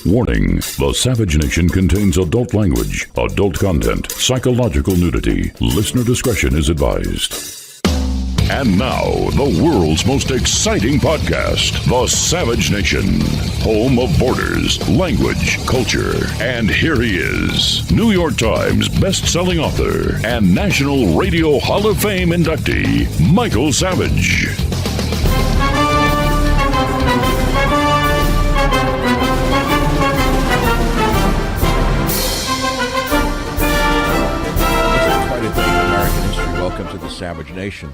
Warning, the Savage Nation contains adult language, adult content, psychological nudity. Listener discretion is advised. And now, the world's most exciting podcast, The Savage Nation, home of borders, language, culture. And here he is, New York Times best-selling author and National Radio Hall of Fame inductee, Michael Savage. Welcome to the Savage Nation.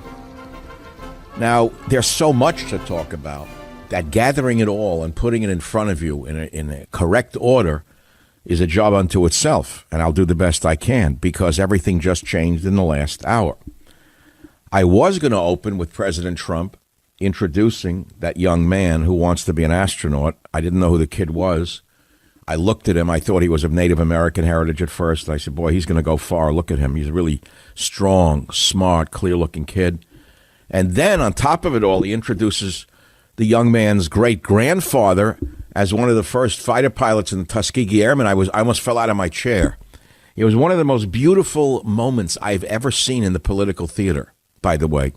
Now, there's so much to talk about that gathering it all and putting it in front of you in a correct order is a job unto itself, and I'll do the best I can because everything just changed in the last hour. I was going to open with President Trump introducing that young man who wants to be an astronaut. I didn't know who the kid was. I looked at him. I thought he was of Native American heritage at first. I said, boy, he's going to go far. Look at him. He's a really strong, smart, clear-looking kid. And then on top of it all, he introduces the young man's great-grandfather as one of the first fighter pilots in the Tuskegee Airmen. I almost fell out of my chair. It was one of the most beautiful moments I've ever seen in the political theater, by the way.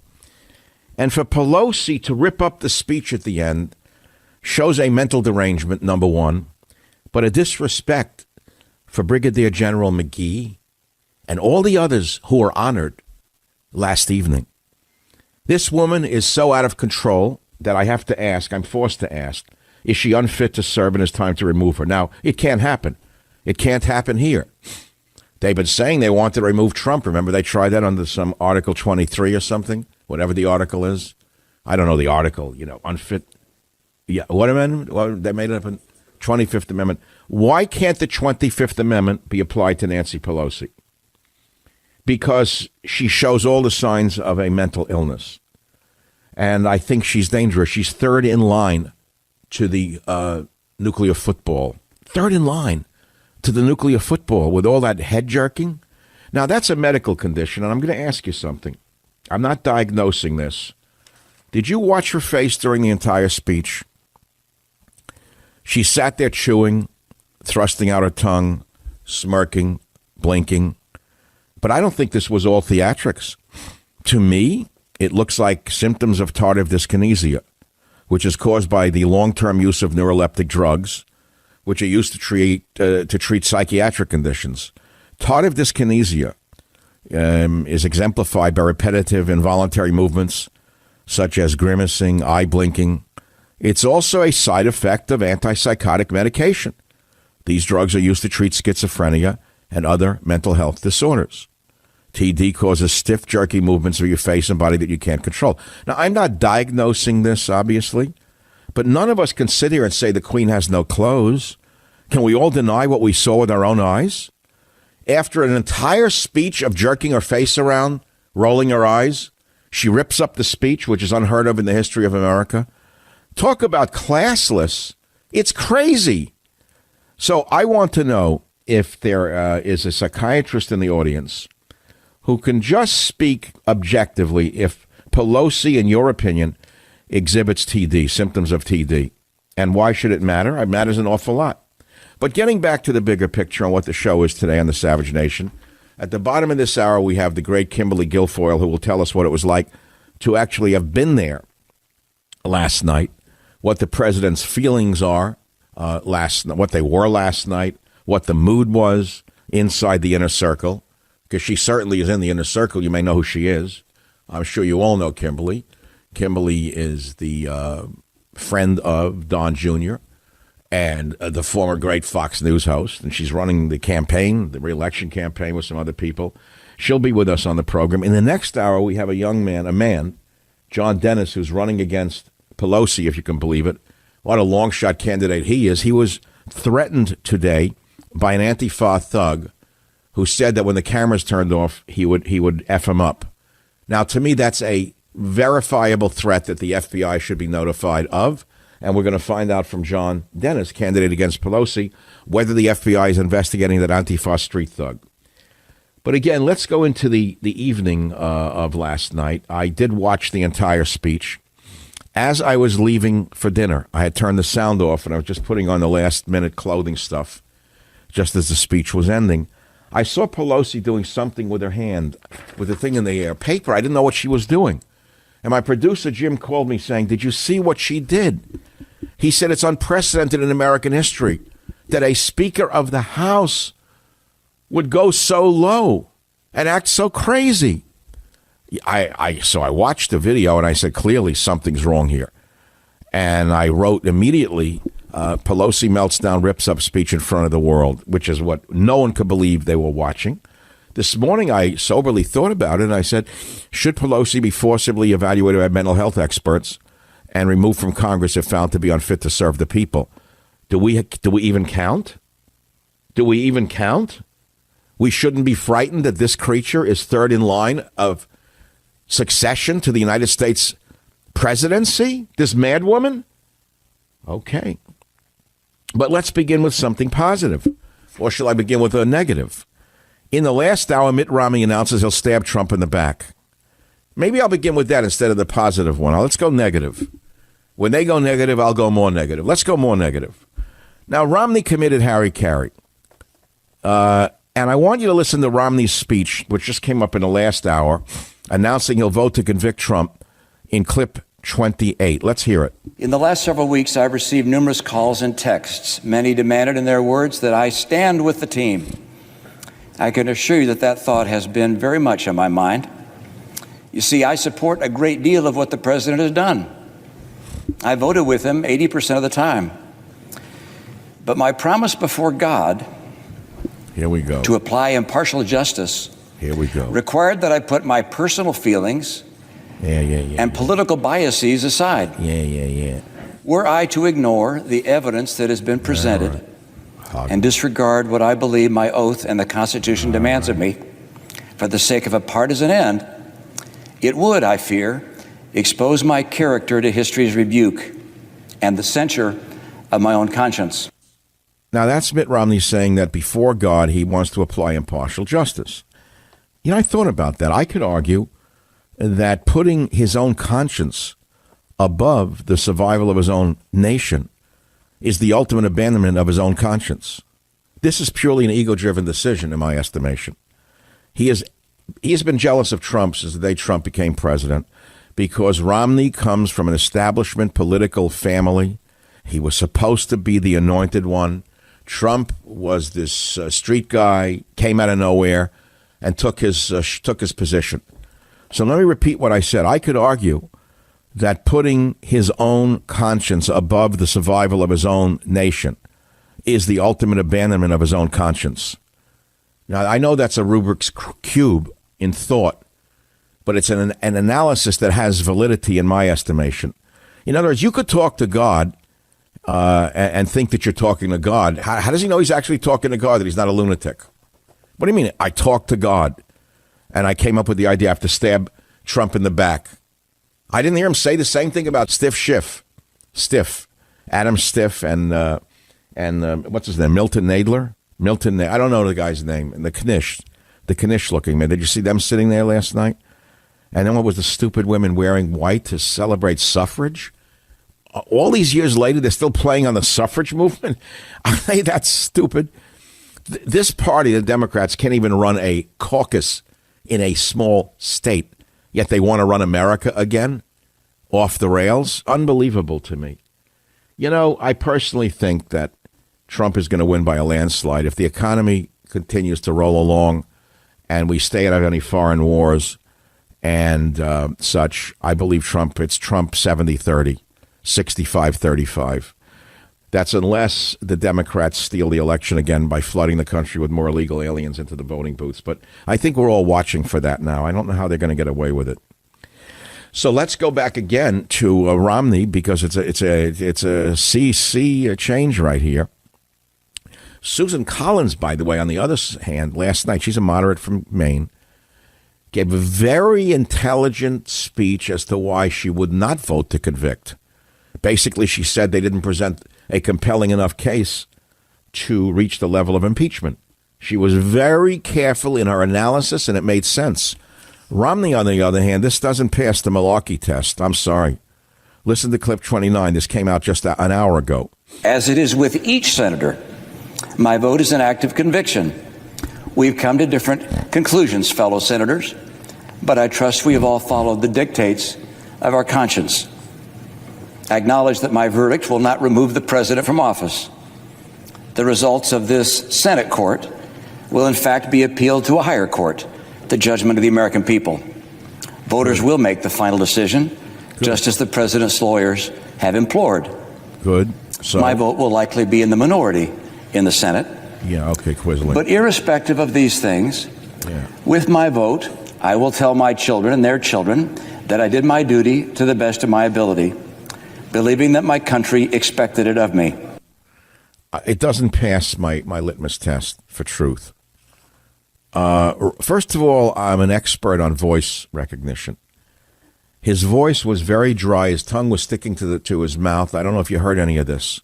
And for Pelosi to rip up the speech at the end shows a mental derangement, number one, but a disrespect for Brigadier General McGee and all the others who were honored last evening. This woman is so out of control that I have to ask, I'm forced to ask, is she unfit to serve and it's time to remove her? Now, it can't happen. It can't happen here. They've been saying they want to remove Trump. Remember, they tried that under some Article 23 or something, whatever the article is. I don't know the article, unfit. Yeah, what amendment? Well, they made it up in 25th Amendment. Why can't the 25th Amendment be applied to Nancy Pelosi? Because she shows all the signs of a mental illness. And I think she's dangerous. She's third in line to the nuclear football. Third in line to the nuclear football with all that head jerking. Now, that's a medical condition, and I'm going to ask you something. I'm not diagnosing this. Did you watch her face during the entire speech? She sat there chewing, thrusting out her tongue, smirking, blinking. But I don't think this was all theatrics. To me, it looks like symptoms of tardive dyskinesia, which is caused by the long-term use of neuroleptic drugs, which are used to treat psychiatric conditions. Tardive dyskinesia is exemplified by repetitive involuntary movements, such as grimacing, eye blinking. It's also a side effect of antipsychotic medication. These drugs are used to treat schizophrenia and other mental health disorders. TD causes stiff, jerky movements of your face and body that you can't control. Now, I'm not diagnosing this, obviously, but none of us can sit here and say the Queen has no clothes. Can we all deny what we saw with our own eyes? After an entire speech of jerking her face around, rolling her eyes, she rips up the speech, which is unheard of in the history of America. Talk about classless. It's crazy. So I want to know if there is a psychiatrist in the audience who can just speak objectively if Pelosi, in your opinion, exhibits TD, symptoms of TD. And why should it matter? It matters an awful lot. But getting back to the bigger picture on what the show is today on the Savage Nation, at the bottom of this hour, we have the great Kimberly Guilfoyle, who will tell us what it was like to actually have been there last night, what the president's feelings are last night, what they were last night, what the mood was inside the inner circle, because she certainly is in the inner circle. You may know who she is. I'm sure you all know Kimberly. Kimberly is the friend of Don Jr. and the former great Fox News host, and she's running the campaign, the re-election campaign with some other people. She'll be with us on the program. In the next hour, we have a man, John Dennis, who's running against Pelosi, if you can believe it. What a long shot candidate he is. He was threatened today by an Antifa thug who said that when the cameras turned off, he would F him up. Now, to me, that's a verifiable threat that the FBI should be notified of. And we're going to find out from John Dennis, candidate against Pelosi, whether the FBI is investigating that Antifa street thug. But again, let's go into the evening of last night. I did watch the entire speech. As I was leaving for dinner, I had turned the sound off and I was just putting on the last-minute clothing stuff just as the speech was ending. I saw Pelosi doing something with her hand, with the thing in the air. Paper, I didn't know what she was doing. And my producer, Jim, called me saying, did you see what she did? He said it's unprecedented in American history that a Speaker of the House would go so low and act so crazy. So I watched the video and I said, clearly something's wrong here. And I wrote immediately, Pelosi melts down, rips up speech in front of the world, which is what no one could believe they were watching. This morning, I soberly thought about it, and I said, should Pelosi be forcibly evaluated by mental health experts and removed from Congress if found to be unfit to serve the people? Do we even count? Do we even count? We shouldn't be frightened that this creature is third in line of succession to the United States presidency? This madwoman? Okay. But let's begin with something positive. Or shall I begin with a negative? In the last hour, Mitt Romney announces he'll stab Trump in the back. Maybe I'll begin with that instead of the positive one. Let's go negative. When they go negative, I'll go more negative. Let's go more negative. Now, Romney committed Harry-Carry. And I want you to listen to Romney's speech, which just came up in the last hour, announcing he'll vote to convict Trump in clip 28. Let's hear it. In the last several weeks, I've received numerous calls and texts. Many demanded in their words that I stand with the team. I can assure you that that thought has been very much on my mind. You see, I support a great deal of what the president has done. I voted with him 80% of the time. But my promise before God, here we go, to apply impartial justice, here we go, required that I put my personal feelings and political biases aside. Were I to ignore the evidence that has been presented and disregard what I believe my oath and the Constitution demands of me for the sake of a partisan end, it would, I fear, expose my character to history's rebuke and the censure of my own conscience. Now, that's Mitt Romney saying that before God, he wants to apply impartial justice. You know, I thought about that. I could argue that putting his own conscience above the survival of his own nation is the ultimate abandonment of his own conscience. This is purely an ego-driven decision, in my estimation. He has been jealous of Trump since the day Trump became president because Romney comes from an establishment political family. He was supposed to be the anointed one. Trump was this street guy, came out of nowhere, and took his position. So let me repeat what I said. I could argue that putting his own conscience above the survival of his own nation is the ultimate abandonment of his own conscience. Now, I know that's a Rubik's Cube in thought, but it's an analysis that has validity in my estimation. In other words, you could talk to God and think that you're talking to God. How does he know he's actually talking to God, that he's not a lunatic? What do you mean? I talked to God, and I came up with the idea I have to stab Trump in the back. I didn't hear him say the same thing about Adam Stiff, and what's his name, Milton Nadler? I don't know the guy's name, and the Knish looking man. Did you see them sitting there last night? And then what was the stupid women wearing white to celebrate suffrage? All these years later, they're still playing on the suffrage movement? Are they that stupid? This party, the Democrats, can't even run a caucus in a small state, yet they want to run America again off the rails. Unbelievable to me. You know, I personally think that Trump is going to win by a landslide. If the economy continues to roll along and we stay out of any foreign wars and such, I believe it's Trump 70-30, 65-35. That's unless the Democrats steal the election again by flooding the country with more illegal aliens into the voting booths. But I think we're all watching for that now. I don't know how they're going to get away with it. So let's go back again to Romney, because it's a CC change right here. Susan Collins, by the way, on the other hand, last night, she's a moderate from Maine, gave a very intelligent speech as to why she would not vote to convict. Basically, she said they didn't present a compelling enough case to reach the level of impeachment. She was very careful in her analysis, and it made sense. Romney, on the other hand, this doesn't pass the Malarkey test. I'm sorry. Listen to clip 29. This came out just an hour ago. As it is with each senator, my vote is an act of conviction. We've come to different conclusions, fellow senators, but I trust we have all followed the dictates of our conscience. I acknowledge that my verdict will not remove the president from office. The results of this Senate court will in fact be appealed to a higher court, the judgment of the American people. Voters will make the final decision, just as the president's lawyers have implored. Good. So my vote will likely be in the minority in the Senate. Yeah, okay, Quisling. But irrespective of these things, with my vote, I will tell my children and their children that I did my duty to the best of my ability, believing that my country expected it of me. It doesn't pass my litmus test for truth. First of all, I'm an expert on voice recognition. His voice was very dry. His tongue was sticking to his mouth. I don't know if you heard any of this.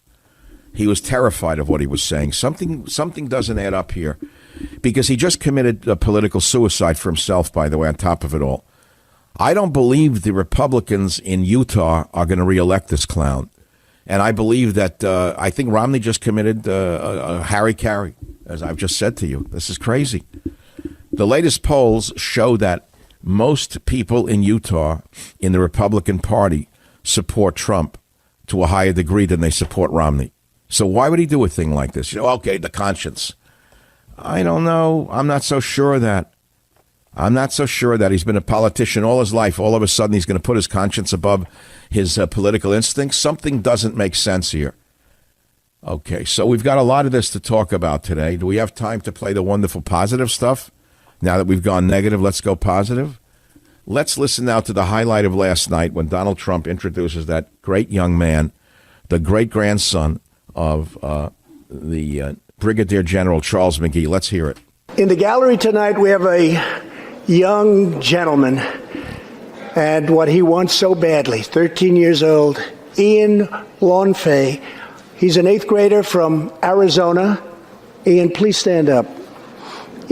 He was terrified of what he was saying. Something doesn't add up here, because he just committed a political suicide for himself, by the way, on top of it all. I don't believe the Republicans in Utah are going to reelect this clown. And I believe that I think Romney just committed a harry-carry, as I've just said to you. This is crazy. The latest polls show that most people in Utah in the Republican Party support Trump to a higher degree than they support Romney. So why would he do a thing like this? Okay, the conscience. I don't know. I'm not so sure of that. He's been a politician all his life. All of a sudden, he's going to put his conscience above his political instincts. Something doesn't make sense here. Okay, so we've got a lot of this to talk about today. Do we have time to play the wonderful positive stuff? Now that we've gone negative, let's go positive. Let's listen now to the highlight of last night when Donald Trump introduces that great young man, the great-grandson of the Brigadier General Charles McGee. Let's hear it. In the gallery tonight, we have a young gentleman, and what he wants so badly, 13 years old, Ian Lawnfay. He's an 8th grader from Arizona. Ian, please stand up.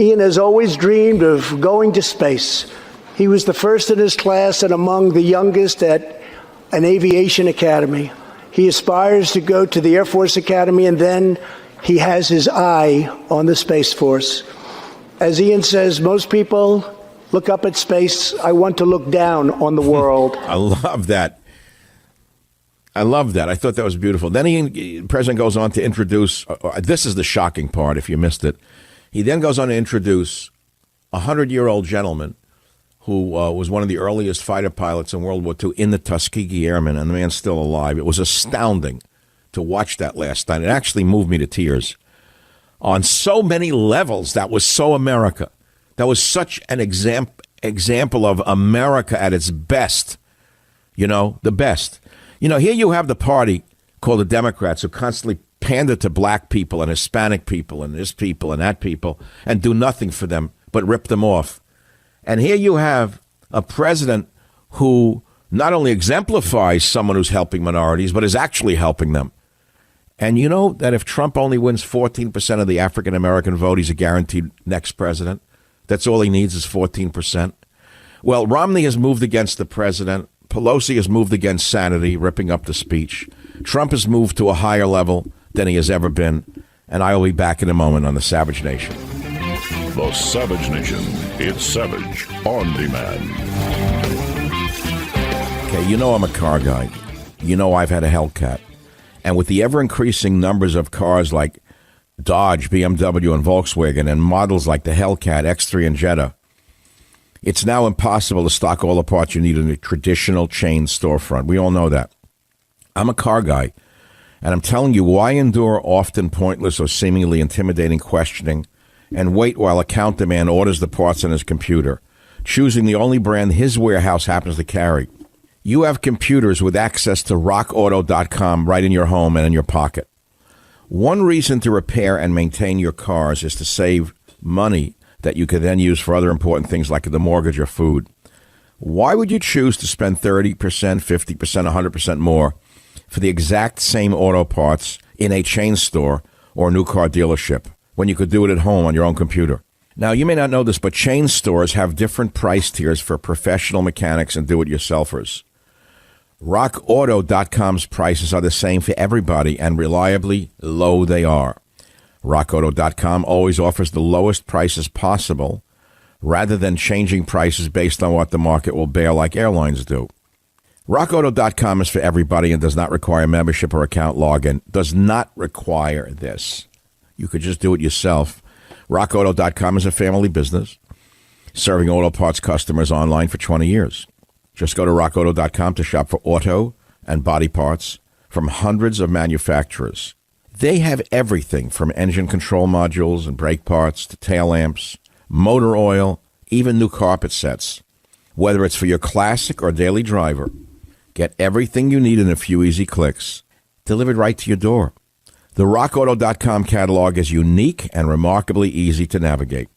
Ian has always dreamed of going to space. He was the first in his class and among the youngest at an aviation academy. He aspires to go to the Air Force Academy, and then he has his eye on the Space Force. As Ian says, most people look up at space. I want to look down on the world. I love that. I thought that was beautiful. Then the president goes on to introduce, this is the shocking part if you missed it. He then goes on to introduce a 100-year-old gentleman who was one of the earliest fighter pilots in World War II in the Tuskegee Airmen, and the man's still alive. It was astounding to watch that last night. It actually moved me to tears. On so many levels, that was so America. That was such an example of America at its best. You know, the best. You know, here you have the party called the Democrats who constantly pander to black people and Hispanic people and this people and that people and do nothing for them but rip them off. And here you have a president who not only exemplifies someone who's helping minorities, but is actually helping them. And you know that if Trump only wins 14% of the African-American vote, he's a guaranteed next president. That's all he needs is 14%. Well, Romney has moved against the president. Pelosi has moved against sanity, ripping up the speech. Trump has moved to a higher level than he has ever been. And I will be back in a moment on the Savage Nation. The Savage Nation. It's Savage on Demand. Okay, you know I'm a car guy. You know I've had a Hellcat. And with the ever-increasing numbers of cars like Dodge, BMW, and Volkswagen, and models like the Hellcat, X3, and Jetta, it's now impossible to stock all the parts you need in a traditional chain storefront. We all know that. I'm a car guy, and I'm telling you, why endure often pointless or seemingly intimidating questioning and wait while a counterman orders the parts on his computer, choosing the only brand his warehouse happens to carry? You have computers with access to rockauto.com right in your home and in your pocket. One reason to repair and maintain your cars is to save money that you could then use for other important things like the mortgage or food. Why would you choose to spend 30%, 50%, 100% more for the exact same auto parts in a chain store or a new car dealership when you could do it at home on your own computer? Now, you may not know this, but chain stores have different price tiers for professional mechanics and do-it-yourselfers. RockAuto.com's prices are the same for everybody, and reliably low they are. RockAuto.com always offers the lowest prices possible, rather than changing prices based on what the market will bear like airlines do. RockAuto.com is for everybody and does not require membership or account login. Does not require this. You could just do it yourself. RockAuto.com is a family business, serving auto parts customers online for 20 years. Just go to RockAuto.com to shop for auto and body parts from hundreds of manufacturers. They have everything from engine control modules and brake parts to tail lamps, motor oil, even new carpet sets. Whether it's for your classic or daily driver, get everything you need in a few easy clicks, delivered right to your door. The RockAuto.com catalog is unique and remarkably easy to navigate.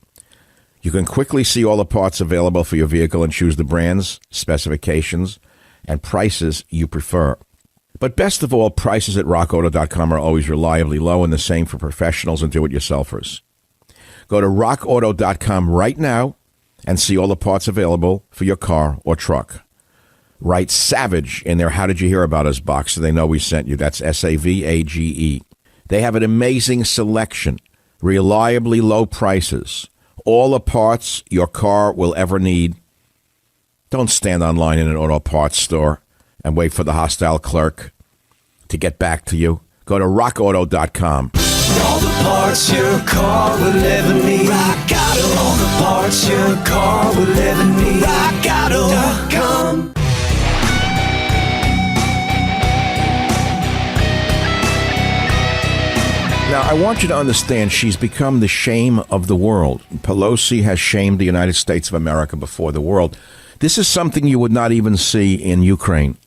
You can quickly see all the parts available for your vehicle and choose the brands, specifications, and prices you prefer. But best of all, prices at RockAuto.com are always reliably low, and the same for professionals and do-it-yourselfers. Go to RockAuto.com right now and see all the parts available for your car or truck. Write SAVAGE in their How Did You Hear About Us box so they know we sent you. That's SAVAGE. They have an amazing selection, reliably low prices, all the parts your car will ever need. Don't stand online in an auto parts store and wait for the hostile clerk to get back to you. Go to RockAuto.com. All the parts your car will ever need. Rock Auto. All the parts your car will ever need. RockAuto.com. Now, I want you to understand she's become the shame of the world. Pelosi has shamed the United States of America before the world. This is something you would not even see in Ukraine.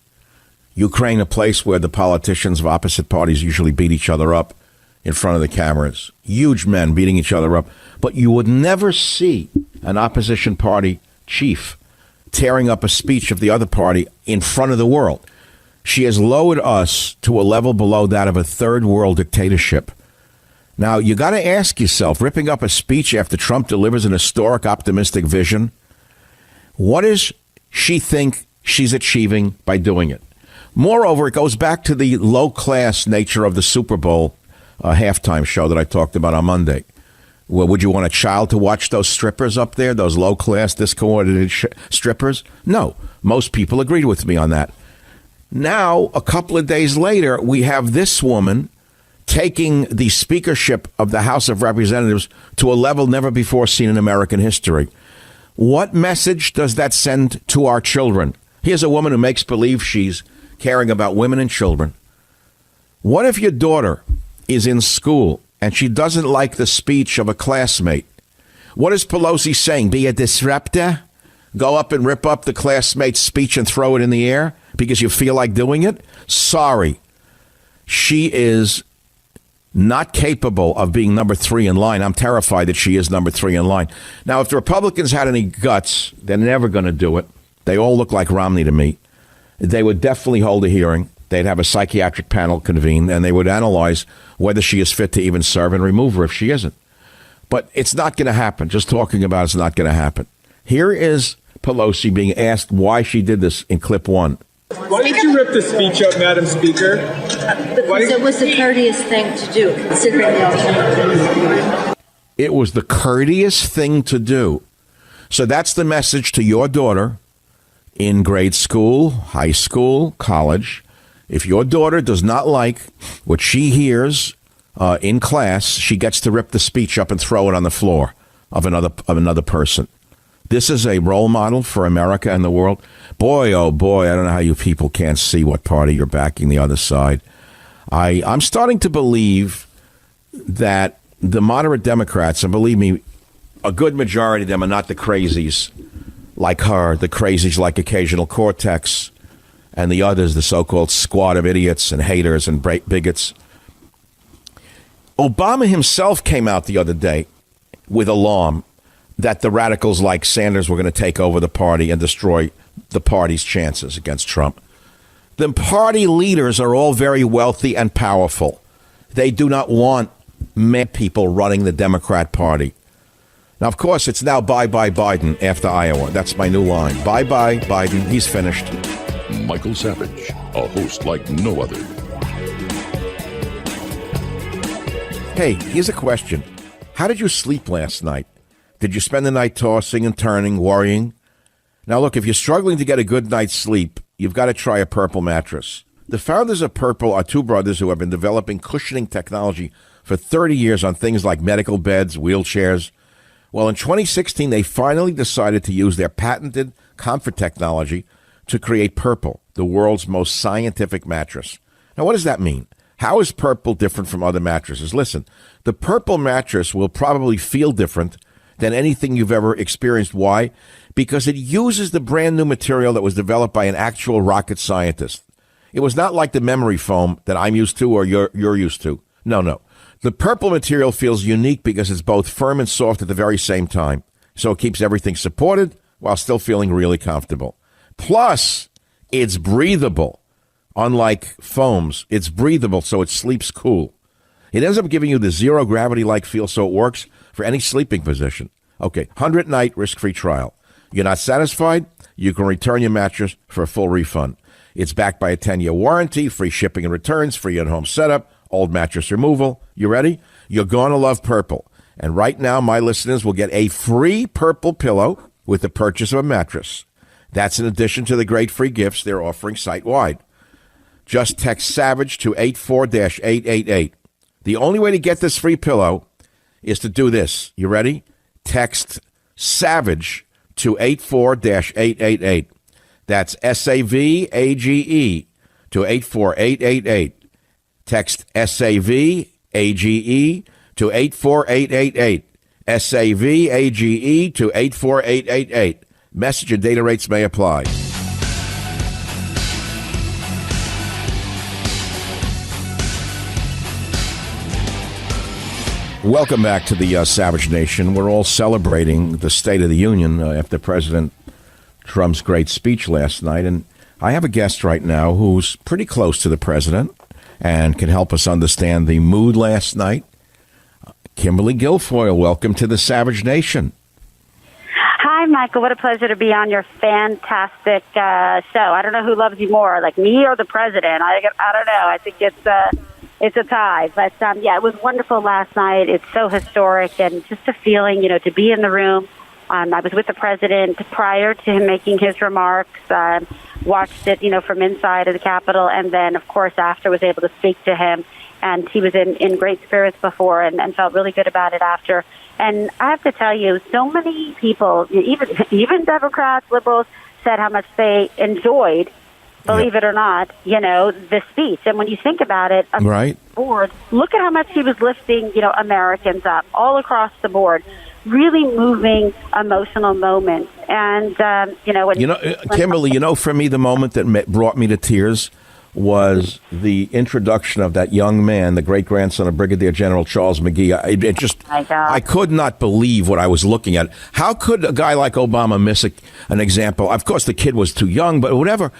Ukraine, a place where the politicians of opposite parties usually beat each other up in front of the cameras. Huge men beating each other up. But you would never see an opposition party chief tearing up a speech of the other party in front of the world. She has lowered us to a level below that of a third world dictatorship. Now, you got to ask yourself, ripping up a speech after Trump delivers an historic, optimistic vision, what does she think she's achieving by doing it? Moreover, it goes back to the low-class nature of the Super Bowl halftime show that I talked about on Monday. Well, would you want a child to watch those strippers up there, those low-class, discoordinated strippers? No. Most people agreed with me on that. Now, a couple of days later, we have this woman taking the speakership of the House of Representatives to a level never before seen in American history. What message does that send to our children? Here's a woman who makes believe she's caring about women and children. What if your daughter is in school and she doesn't like the speech of a classmate? What is Pelosi saying? Be a disruptor? Go up and rip up the classmate's speech and throw it in the air because you feel like doing it? Sorry. She is not capable of being number 3 in line. I'm terrified that she is number 3 in line. Now, if the Republicans had any guts, they're never going to do it. They all look like Romney to me. They would definitely hold a hearing. They'd have a psychiatric panel convened, and they would analyze whether she is fit to even serve and remove her if she isn't. But it's not going to happen. Just talking about it's not going to happen. Here is Pelosi being asked why she did this in clip 1. Why did you rip the speech up, Madam Speaker? Because it was the courteous thing to do, considering the alternative. It was the courteous thing to do. So that's the message to your daughter in grade school, high school, college. If your daughter does not like what she hears in class, she gets to rip the speech up and throw it on the floor of another person. This is a role model for America and the world. Boy, oh boy, I don't know how you people can't see what party you're backing the other side. I'm starting to believe that the moderate Democrats, and believe me, a good majority of them are not the crazies like her, the crazies like Occasional Cortex, and the others, the so-called squad of idiots and haters and bigots. Obama himself came out the other day with alarm that the radicals like Sanders were going to take over the party and destroy the party's chances against Trump. The party leaders are all very wealthy and powerful. They do not want mad people running the Democrat Party. Now, of course, it's now bye-bye Biden after Iowa. That's my new line. Bye-bye Biden. He's finished. Michael Savage, a host like no other. Hey, here's a question. How did you sleep last night? Did you spend the night tossing and turning, worrying? Now, look, if you're struggling to get a good night's sleep, you've got to try a Purple mattress. The founders of Purple are two brothers who have been developing cushioning technology for 30 years on things like medical beds, wheelchairs. Well, in 2016, they finally decided to use their patented comfort technology to create Purple, the world's most scientific mattress. Now, what does that mean? How is Purple different from other mattresses? Listen, the Purple mattress will probably feel different than anything you've ever experienced. Why? Because it uses the brand new material that was developed by an actual rocket scientist. It was not like the memory foam that I'm used to or you're used to. No. The Purple material feels unique because it's both firm and soft at the very same time. So it keeps everything supported while still feeling really comfortable. Plus, it's breathable. Unlike foams, it's breathable, so it sleeps cool. It ends up giving you the zero gravity-like feel, so it works for any sleeping position. Okay, 100-night risk-free trial. You're not satisfied? You can return your mattress for a full refund. It's backed by a 10-year warranty, free shipping and returns, free in-home setup, old mattress removal. You ready? You're going to love Purple. And right now, my listeners will get a free Purple pillow with the purchase of a mattress. That's in addition to the great free gifts they're offering site-wide. Just text SAVAGE to 84-888. The only way to get this free pillow is to do this. You ready? Text SAVAGE to 84-888. That's SAVAGE to 84888. Text SAVAGE to 84888. SAVAGE to 84888. Message and data rates may apply. Welcome back to the Savage Nation. We're all celebrating the State of the Union after President Trump's great speech last night. And I have a guest right now who's pretty close to the president and can help us understand the mood last night. Kimberly Guilfoyle, welcome to the Savage Nation. Hi, Michael. What a pleasure to be on your fantastic show. I don't know who loves you more, like me or the president. I don't know. I think it's a tie. But, yeah, it was wonderful last night. It's so historic and just a feeling, to be in the room. I was with the president prior to him making his remarks, watched it, from inside of the Capitol, and then, of course, after was able to speak to him. And he was in great spirits before and felt really good about it after. And I have to tell you, so many people, even Democrats, liberals, said how much they enjoyed, believe it or not, the speech. And when you think about it, right, board, look at how much he was lifting, Americans up all across the board. Really moving, emotional moments. And, Kimberly, for me, the moment that brought me to tears was the introduction of that young man, the great-grandson of Brigadier General Charles McGee. I could not believe what I was looking at. How could a guy like Obama miss an example? Of course, the kid was too young, but whatever.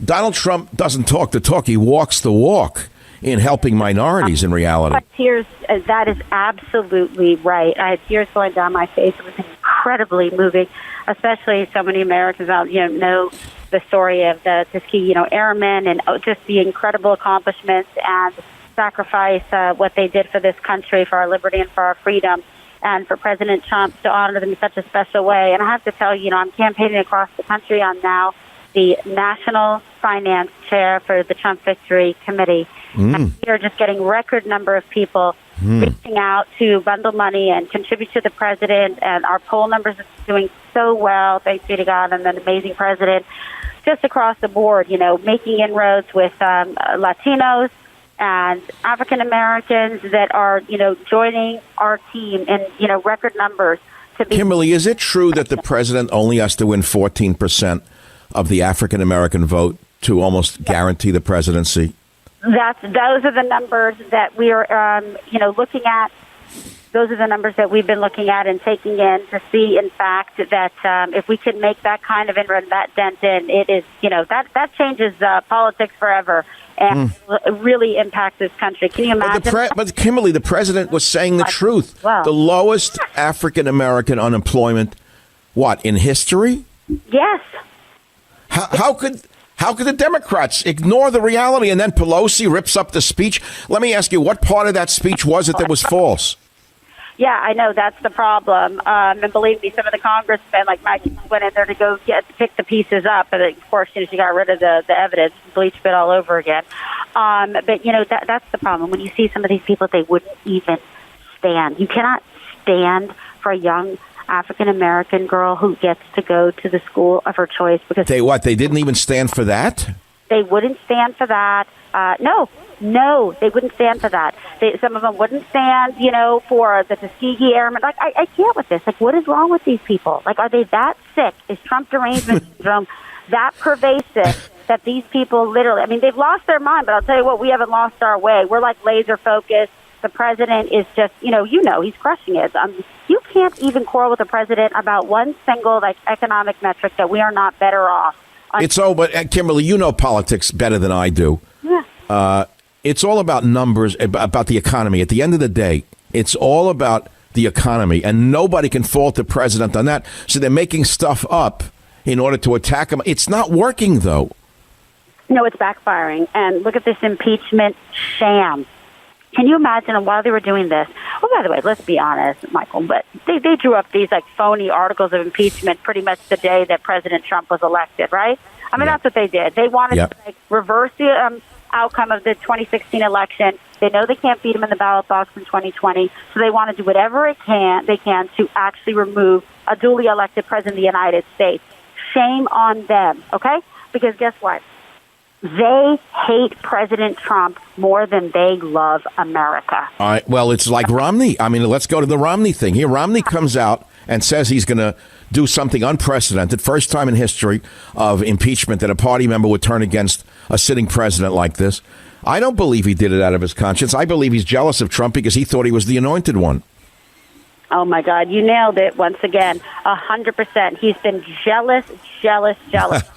Donald Trump doesn't talk the talk. He walks the walk in helping minorities in reality. Tears, that is absolutely right. I had tears going down my face. It was incredibly moving, especially so many Americans out, know the story of the Tuskegee, airmen and just the incredible accomplishments and sacrifice, what they did for this country, for our liberty and for our freedom, and for President Trump to honor them in such a special way. And I have to tell you, I'm campaigning across the country. I'm now the National Finance Chair for the Trump Victory Committee. And we are just getting record number of people reaching out to bundle money and contribute to the president. And our poll numbers are doing so well, thanks be to God, and an amazing president. Just across the board, making inroads with Latinos and African Americans that are, joining our team in, record numbers. Kimberly, is it true that the president only has to win 14% of the African American vote to almost guarantee the presidency? Those are the numbers that we are, looking at. Those are the numbers that we've been looking at and taking in to see, in fact, that if we can make that kind of inroad, that dent in, it is, that changes politics forever and really impacts this country. Can you imagine? But Kimberly, the president was saying the truth. Wow. The lowest African American unemployment, in history? Yes. How could How could the Democrats ignore the reality? And then Pelosi rips up the speech. Let me ask you, what part of that speech was it that was false? Yeah, I know that's the problem. And believe me, some of the congressmen, like Mike, went in there to go pick the pieces up. And of course, she got rid of the evidence, bleached it all over again. But, that's the problem. When you see some of these people, they wouldn't even stand. You cannot stand for a young African-American girl who gets to go to the school of her choice. Because They didn't even stand for that? They wouldn't stand for that. No, they wouldn't stand for that. Some of them wouldn't stand, for the Tuskegee Airmen. Like, I can't with this. Like, what is wrong with these people? Like, are they that sick? Is Trump derangement syndrome that pervasive that these people literally, they've lost their mind, but I'll tell you what, we haven't lost our way. We're like laser focused. The president is just, he's crushing it. You can't even quarrel with the president about one single, economic metric that we are not better off. But Kimberly, you know politics better than I do. Yeah. It's all about numbers, about the economy. At the end of the day, it's all about the economy, and nobody can fault the president on that. So they're making stuff up in order to attack him. It's not working, though. No, it's backfiring. And look at this impeachment sham. Can you imagine while they were doing this? Well, by the way, let's be honest, Michael, but they drew up these phony articles of impeachment pretty much the day that President Trump was elected, right? That's what they did. They wanted to reverse the outcome of the 2016 election. They know they can't beat him in the ballot box in 2020, so they want to do whatever they can to actually remove a duly elected president of the United States. Shame on them, okay? Because guess what? They hate President Trump more than they love America. All right. Well, it's like Romney. Let's go to the Romney thing. Here, Romney comes out and says he's going to do something unprecedented. First time in history of impeachment that a party member would turn against a sitting president like this. I don't believe he did it out of his conscience. I believe he's jealous of Trump because he thought he was the anointed one. Oh, my God. You nailed it once again. 100%. He's been jealous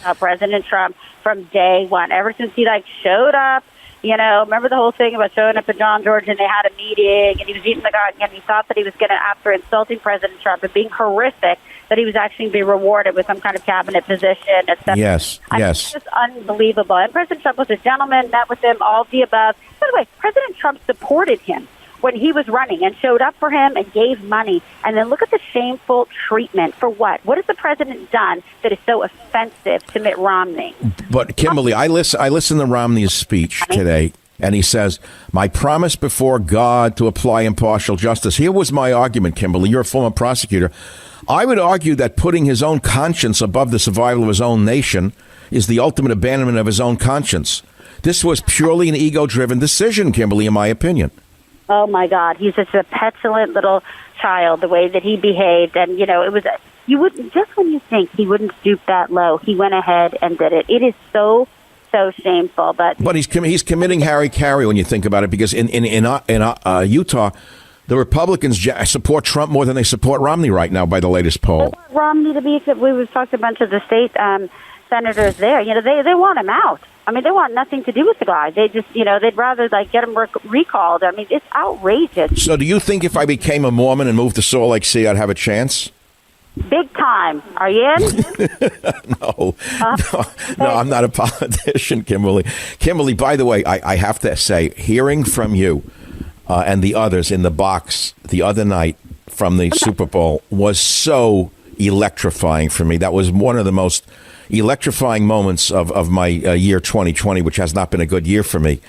of President Trump from day one, ever since he showed up. Remember the whole thing about showing up at John George and they had a meeting and he was eating the garden and he thought that he was going to, after insulting President Trump and being horrific, that he was actually going to be rewarded with some kind of cabinet position, etc. Yes. It's just unbelievable. And President Trump was a gentleman, met with him, all of the above. By the way, President Trump supported him when he was running and showed up for him and gave money. And then look at the shameful treatment for what? What has the president done that is so offensive to Mitt Romney? But Kimberly, I listened to Romney's speech today, and he says, "My promise before God to apply impartial justice." Here was my argument, Kimberly. You're a former prosecutor. I would argue that putting his own conscience above the survival of his own nation is the ultimate abandonment of his own conscience. This was purely an ego-driven decision, Kimberly, in my opinion. Oh, my God. He's just a petulant little child, the way that he behaved. And, it was, you wouldn't, just when you think he wouldn't stoop that low, he went ahead and did it. It is so shameful. But he's committing Harry when you think about it, because in Utah, the Republicans support Trump more than they support Romney right now by the latest poll. Romney to be, we've talked to a bunch of the state senators there. They want him out. They want nothing to do with the guy. They just, they'd rather get him recalled. It's outrageous. So do you think if I became a Mormon and moved to Salt Lake City, I'd have a chance? Big time. Are you in? No, I'm not a politician, Kimberly. Kimberly, by the way, I have to say, hearing from you and the others in the box the other night from the Super Bowl was so electrifying for me. That was one of the most electrifying moments of my year 2020, which has not been a good year for me.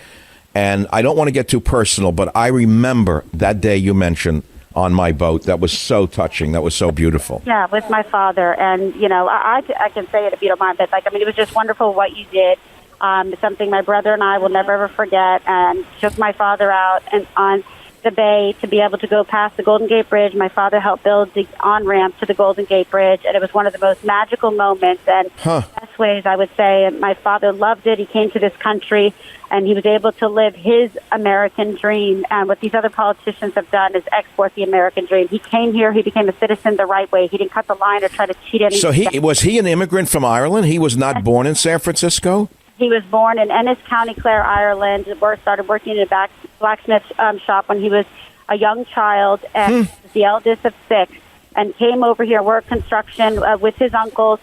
And I don't want to get too personal, but I remember that day you mentioned on my boat. That was so touching. That was so beautiful. Yeah, with my father. And, I can say it if you don't mind, but it was just wonderful what you did. It's something my brother and I will never ever forget, and took my father out and on the bay to be able to go past the Golden Gate Bridge. My father helped build the on-ramp to the Golden Gate Bridge, and it was one of the most magical moments and best ways, I would say. And my father loved it. He came to this country, and he was able to live his American dream. And what these other politicians have done is export the American dream. He came here. He became a citizen the right way. He didn't cut the line or try to cheat anyone. So was he an immigrant from Ireland? He was not born in San Francisco? He was born in Ennis County, Clare, Ireland. Started working in a blacksmith shop when he was a young child, and was the eldest of 6, and came over here, worked construction with his uncles,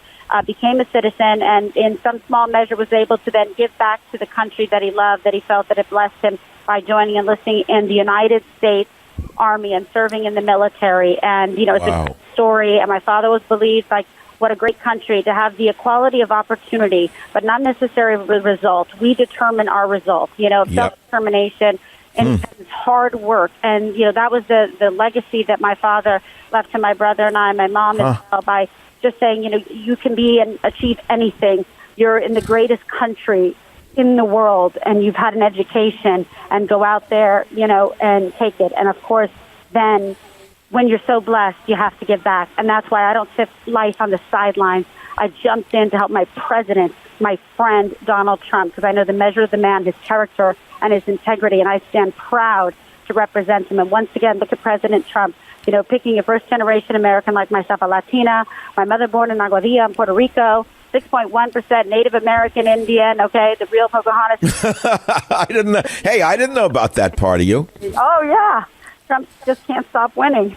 became a citizen, and in some small measure was able to then give back to the country that he loved, that he felt that it blessed him by joining and enlisting in the United States Army and serving in the military. And, you know, it's a story. And my father was believed, like, what a great country to have the equality of opportunity, but not necessarily the result. We determine our result, you know, self-determination and hard work. And, you know, that was the legacy that my father left to my brother and I, my mom as well, by just saying, you know, you can be and achieve anything. You're in the greatest country in the world, and you've had an education, and go out there, you know, and take it. And, of course, then when you're so blessed, you have to give back. And that's why I don't sit life on the sidelines. I jumped in to help my president, my friend, Donald Trump, because I know the measure of the man, his character and his integrity, and I stand proud to represent him. And once again, look at President Trump, you know, picking a first-generation American like myself, a Latina, my mother born in Aguadilla in Puerto Rico, 6.1% Native American Indian, okay, the real Pocahontas. I didn't know. Hey, I didn't know about that part of you. Oh, yeah. Trump just can't stop winning.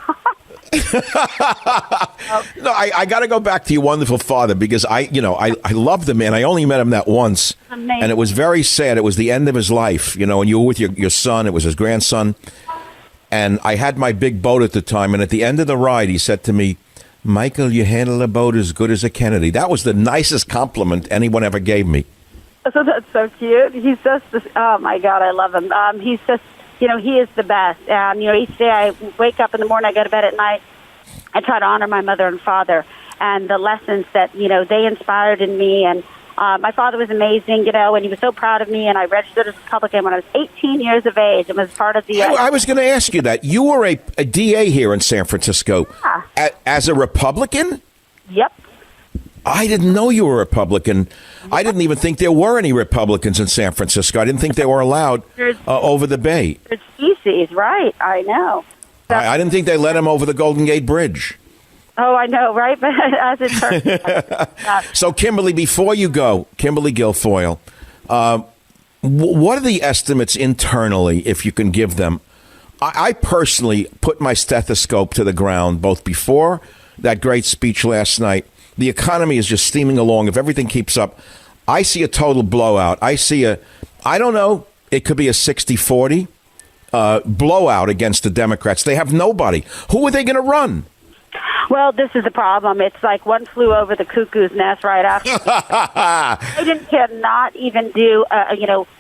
No, I got to go back to your wonderful father, because I love the man. I only met him that once. Amazing. And it was very sad. It was the end of his life, you know, and you were with your son. It was his grandson. And I had my big boat at the time. And at the end of the ride, he said to me, "Michael, you handle a boat as good as a Kennedy." That was the nicest compliment anyone ever gave me. So that's so cute. He's just, oh, my God, I love him. He's just, you know, he is the best. And, you know, each day I wake up in the morning, I go to bed at night, I try to honor my mother and father and the lessons that, you know, they inspired in me. And my father was amazing, you know, and he was so proud of me. And I registered as a Republican when I was 18 years of age and was part of the... I was going to ask you that. You were a DA here in San Francisco. Yeah. As a Republican? Yep. I didn't know you were a Republican. I didn't even think there were any Republicans in San Francisco. I didn't think they were allowed over the Bay. There's species, right? I know. I didn't think they let him over the Golden Gate Bridge. Oh, I know, right? But as it turns out. So, Kimberly, before you go, Kimberly Guilfoyle, what are the estimates internally, if you can give them? I personally put my stethoscope to the ground both before that great speech last night. The economy is just steaming along. If everything keeps up, I see a total blowout. I don't know, it could be a 60-40 blowout against the Democrats. They have nobody. Who are they going to run? Well, this is the problem. It's like one flew over the cuckoo's nest right after. Biden cannot even do,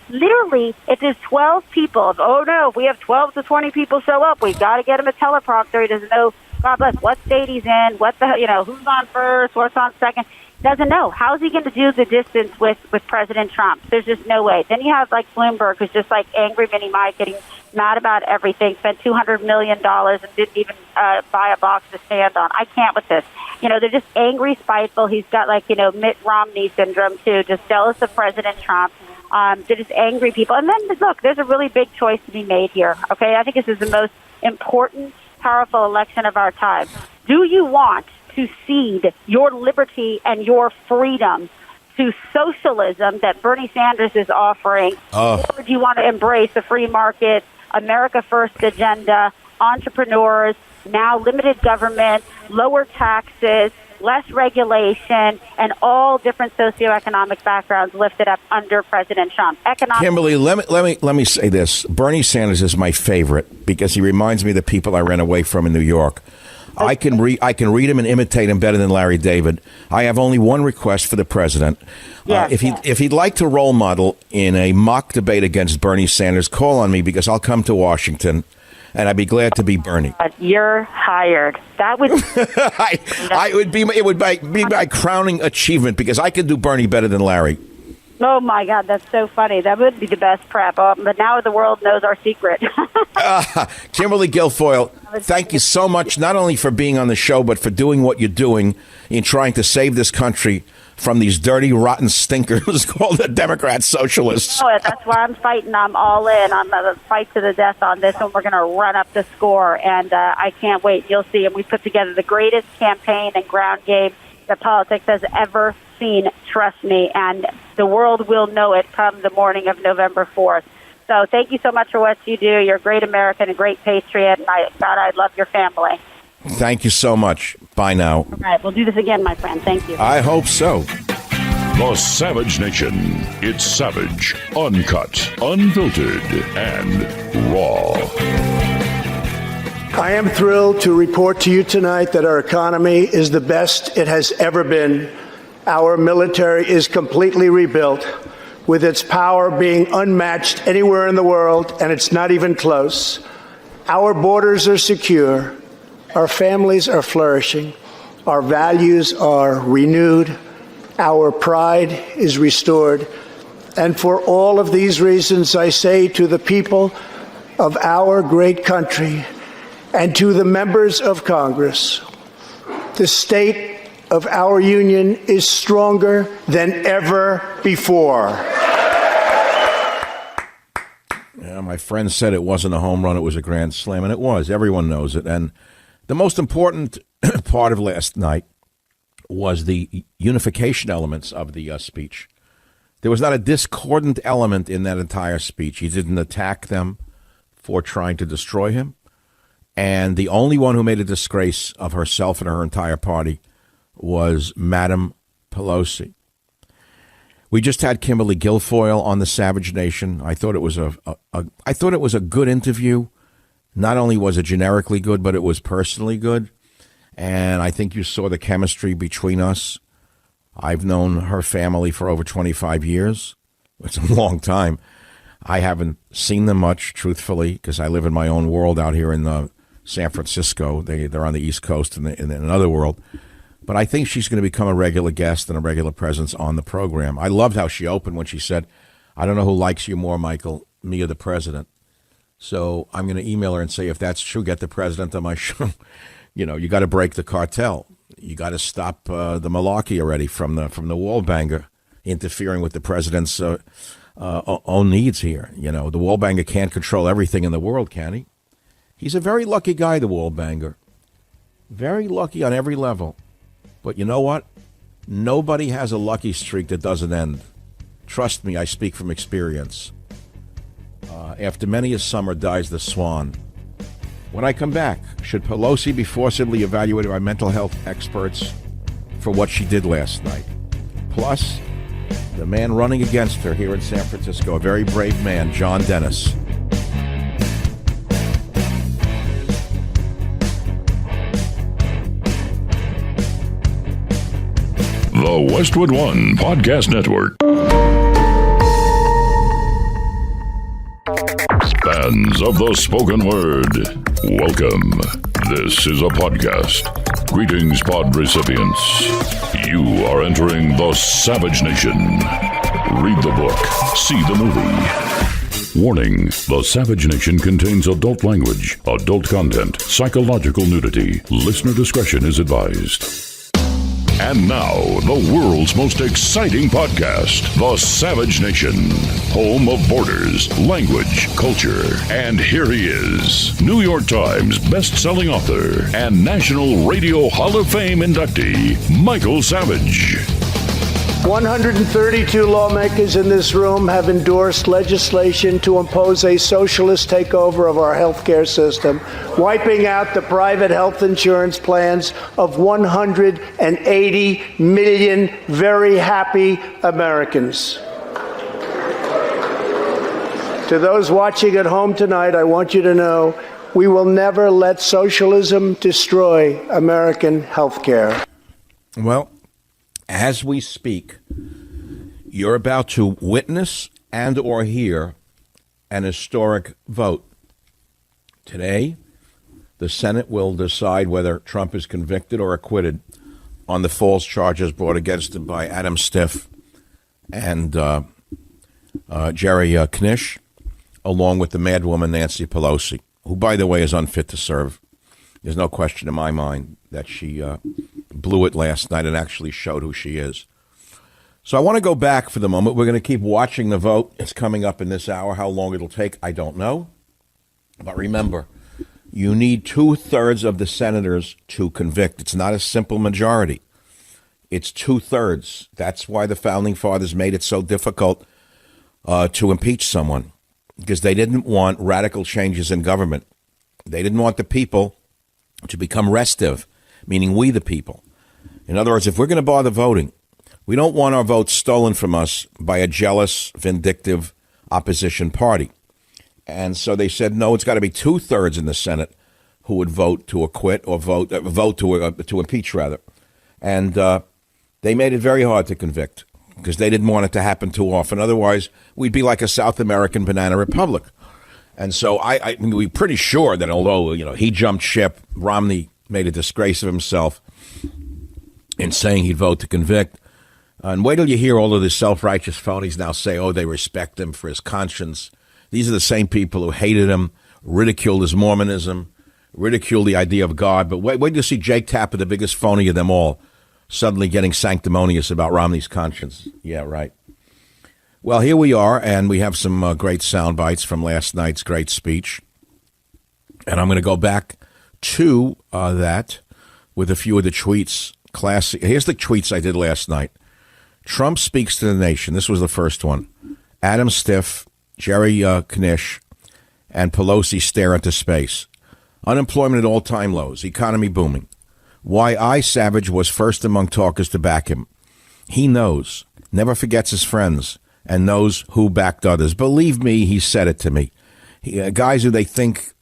literally, if there's 12 people, oh no, if we have 12 to 20 people show up, we've got to get him a teleprompter. He doesn't know, God bless, what state he's in, who's on first, what's on second. Doesn't know. How's he going to do the distance with President Trump? There's just no way. Then you have like Bloomberg, who's just like angry Mini Mike, getting mad about everything, spent $200 million and didn't even buy a box to stand on. I can't with this. You know, they're just angry, spiteful. He's got Mitt Romney syndrome too, just jealous of President Trump. They're just angry people. And then look, there's a really big choice to be made here. Okay, I think this is the most important, powerful election of our time. Do you want to cede your liberty and your freedom to socialism that Bernie Sanders is offering? Or do you want to embrace the free market, America First agenda, entrepreneurs, now limited government, lower taxes, less regulation, and all different socioeconomic backgrounds lifted up under President Trump? Kimberly, let me say this. Bernie Sanders is my favorite because he reminds me of the people I ran away from in New York. I can read him and imitate him better than Larry David. I have only one request for the president. If he'd like to role model in a mock debate against Bernie Sanders, call on me because I'll come to Washington, and I'd be glad to be Bernie. You're hired. That would it would be my crowning achievement because I could do Bernie better than Larry. Oh, my God, that's so funny. That would be the best prep. But now the world knows our secret. Kimberly Guilfoyle, thank you so much, not only for being on the show, but for doing what you're doing in trying to save this country from these dirty, rotten stinkers called the Democrat Socialists. Oh, that's why I'm fighting. I'm all in. I'm going to fight to the death on this, and we're going to run up the score. And I can't wait. You'll see. And we put together the greatest campaign and ground game that politics has ever seen. Trust me. And the world will know it come the morning of November 4th. So thank you so much for what you do. You're a great American, a great patriot, and I love your family. Thank you so much. Bye now. All right, we'll do this again, my friend. Thank you. I hope so. The Savage Nation. It's savage, uncut, unfiltered, and raw. I am thrilled to report to you tonight that our economy is the best it has ever been. Our military is completely rebuilt, with its power being unmatched anywhere in the world, and it's not even close. Our borders are secure. Our families are flourishing. Our values are renewed. Our pride is restored. And for all of these reasons, I say to the people of our great country and to the members of Congress, the state of our union is stronger than ever before. Yeah, my friend said it wasn't a home run, it was a grand slam, and it was. Everyone knows it. And the most important part of last night was the unification elements of the speech. There was not a discordant element in that entire speech. He didn't attack them for trying to destroy him. And the only one who made a disgrace of herself and her entire party was Madam Pelosi. We just had Kimberly Guilfoyle on the Savage Nation. I thought it was a good interview. Not only was it generically good, but it was personally good. And I think you saw the chemistry between us. I've known her family for over 25 years. It's a long time. I haven't seen them much, truthfully, because I live in my own world out here in San Francisco. They're on the East Coast in another world. But I think she's going to become a regular guest and a regular presence on the program. I loved how she opened when she said, I don't know who likes you more, Michael, me or the president. So I'm going to email her and say, if that's true, get the president on my show. You know, you got to break the cartel. You got to stop the malarkey already from the wall banger interfering with the president's own needs here. You know, the wall banger can't control everything in the world, can he? He's a very lucky guy, the wall banger. Very lucky on every level. But you know what? Nobody has a lucky streak that doesn't end. Trust me, I speak from experience. After many a summer dies the swan. When I come back, should Pelosi be forcibly evaluated by mental health experts for what she did last night? Plus, the man running against her here in San Francisco, a very brave man, John Dennis. The Westwood One Podcast Network. Fans of the spoken word, welcome. This is a podcast. Greetings, pod recipients. You are entering the Savage Nation. Read the book, see the movie. Warning, the Savage Nation contains adult language, adult content, psychological nudity. Listener discretion is advised. And now, the world's most exciting podcast, The Savage Nation, home of borders, language, culture. And here he is, New York Times best-selling author and National Radio Hall of Fame inductee, Michael Savage. 132 lawmakers in this room have endorsed legislation to impose a socialist takeover of our healthcare system, wiping out the private health insurance plans of 180 million very happy Americans. To those watching at home tonight, I want you to know we will never let socialism destroy American healthcare. Well, as we speak, you're about to witness and or hear an historic vote. Today, the Senate will decide whether Trump is convicted or acquitted on the false charges brought against him by Adam Schiff and Jerry Knish, along with the madwoman Nancy Pelosi, who, by the way, is unfit to serve. There's no question in my mind that she blew it last night and actually showed who she is. So I want to go back for the moment. We're going to keep watching the vote. It's coming up in this hour. How long it'll take, I don't know. But remember, you need 2/3 of the senators to convict. It's not a simple majority. It's 2/3. That's why the founding fathers made it so difficult to impeach someone, because they didn't want radical changes in government. They didn't want the people to become restive, meaning we the people. In other words, if we're going to bother voting, we don't want our votes stolen from us by a jealous, vindictive opposition party. And so they said, no, it's got to be 2/3 in the Senate who would vote to acquit or vote to impeach, rather. And they made it very hard to convict because they didn't want it to happen too often. Otherwise, we'd be like a South American banana republic. And so we're pretty sure that although, he jumped ship, Romney made a disgrace of himself in saying he'd vote to convict. And wait till you hear all of the self-righteous phonies now say, they respect him for his conscience. These are the same people who hated him, ridiculed his Mormonism, ridiculed the idea of God. But wait till you see Jake Tapper, the biggest phony of them all, suddenly getting sanctimonious about Romney's conscience. Yeah, right. Well, here we are, and we have some great sound bites from last night's great speech. And I'm going to go back to that with a few of the tweets. Here's the tweets I did last night. Trump speaks to the nation. This was the first one. Adam Stiff, Jerry Knish, and Pelosi stare into space. Unemployment at all-time lows. Economy booming. Why I, Savage, was first among talkers to back him. He knows, never forgets his friends, and knows who backed others. Believe me, he said it to me. Guys who they think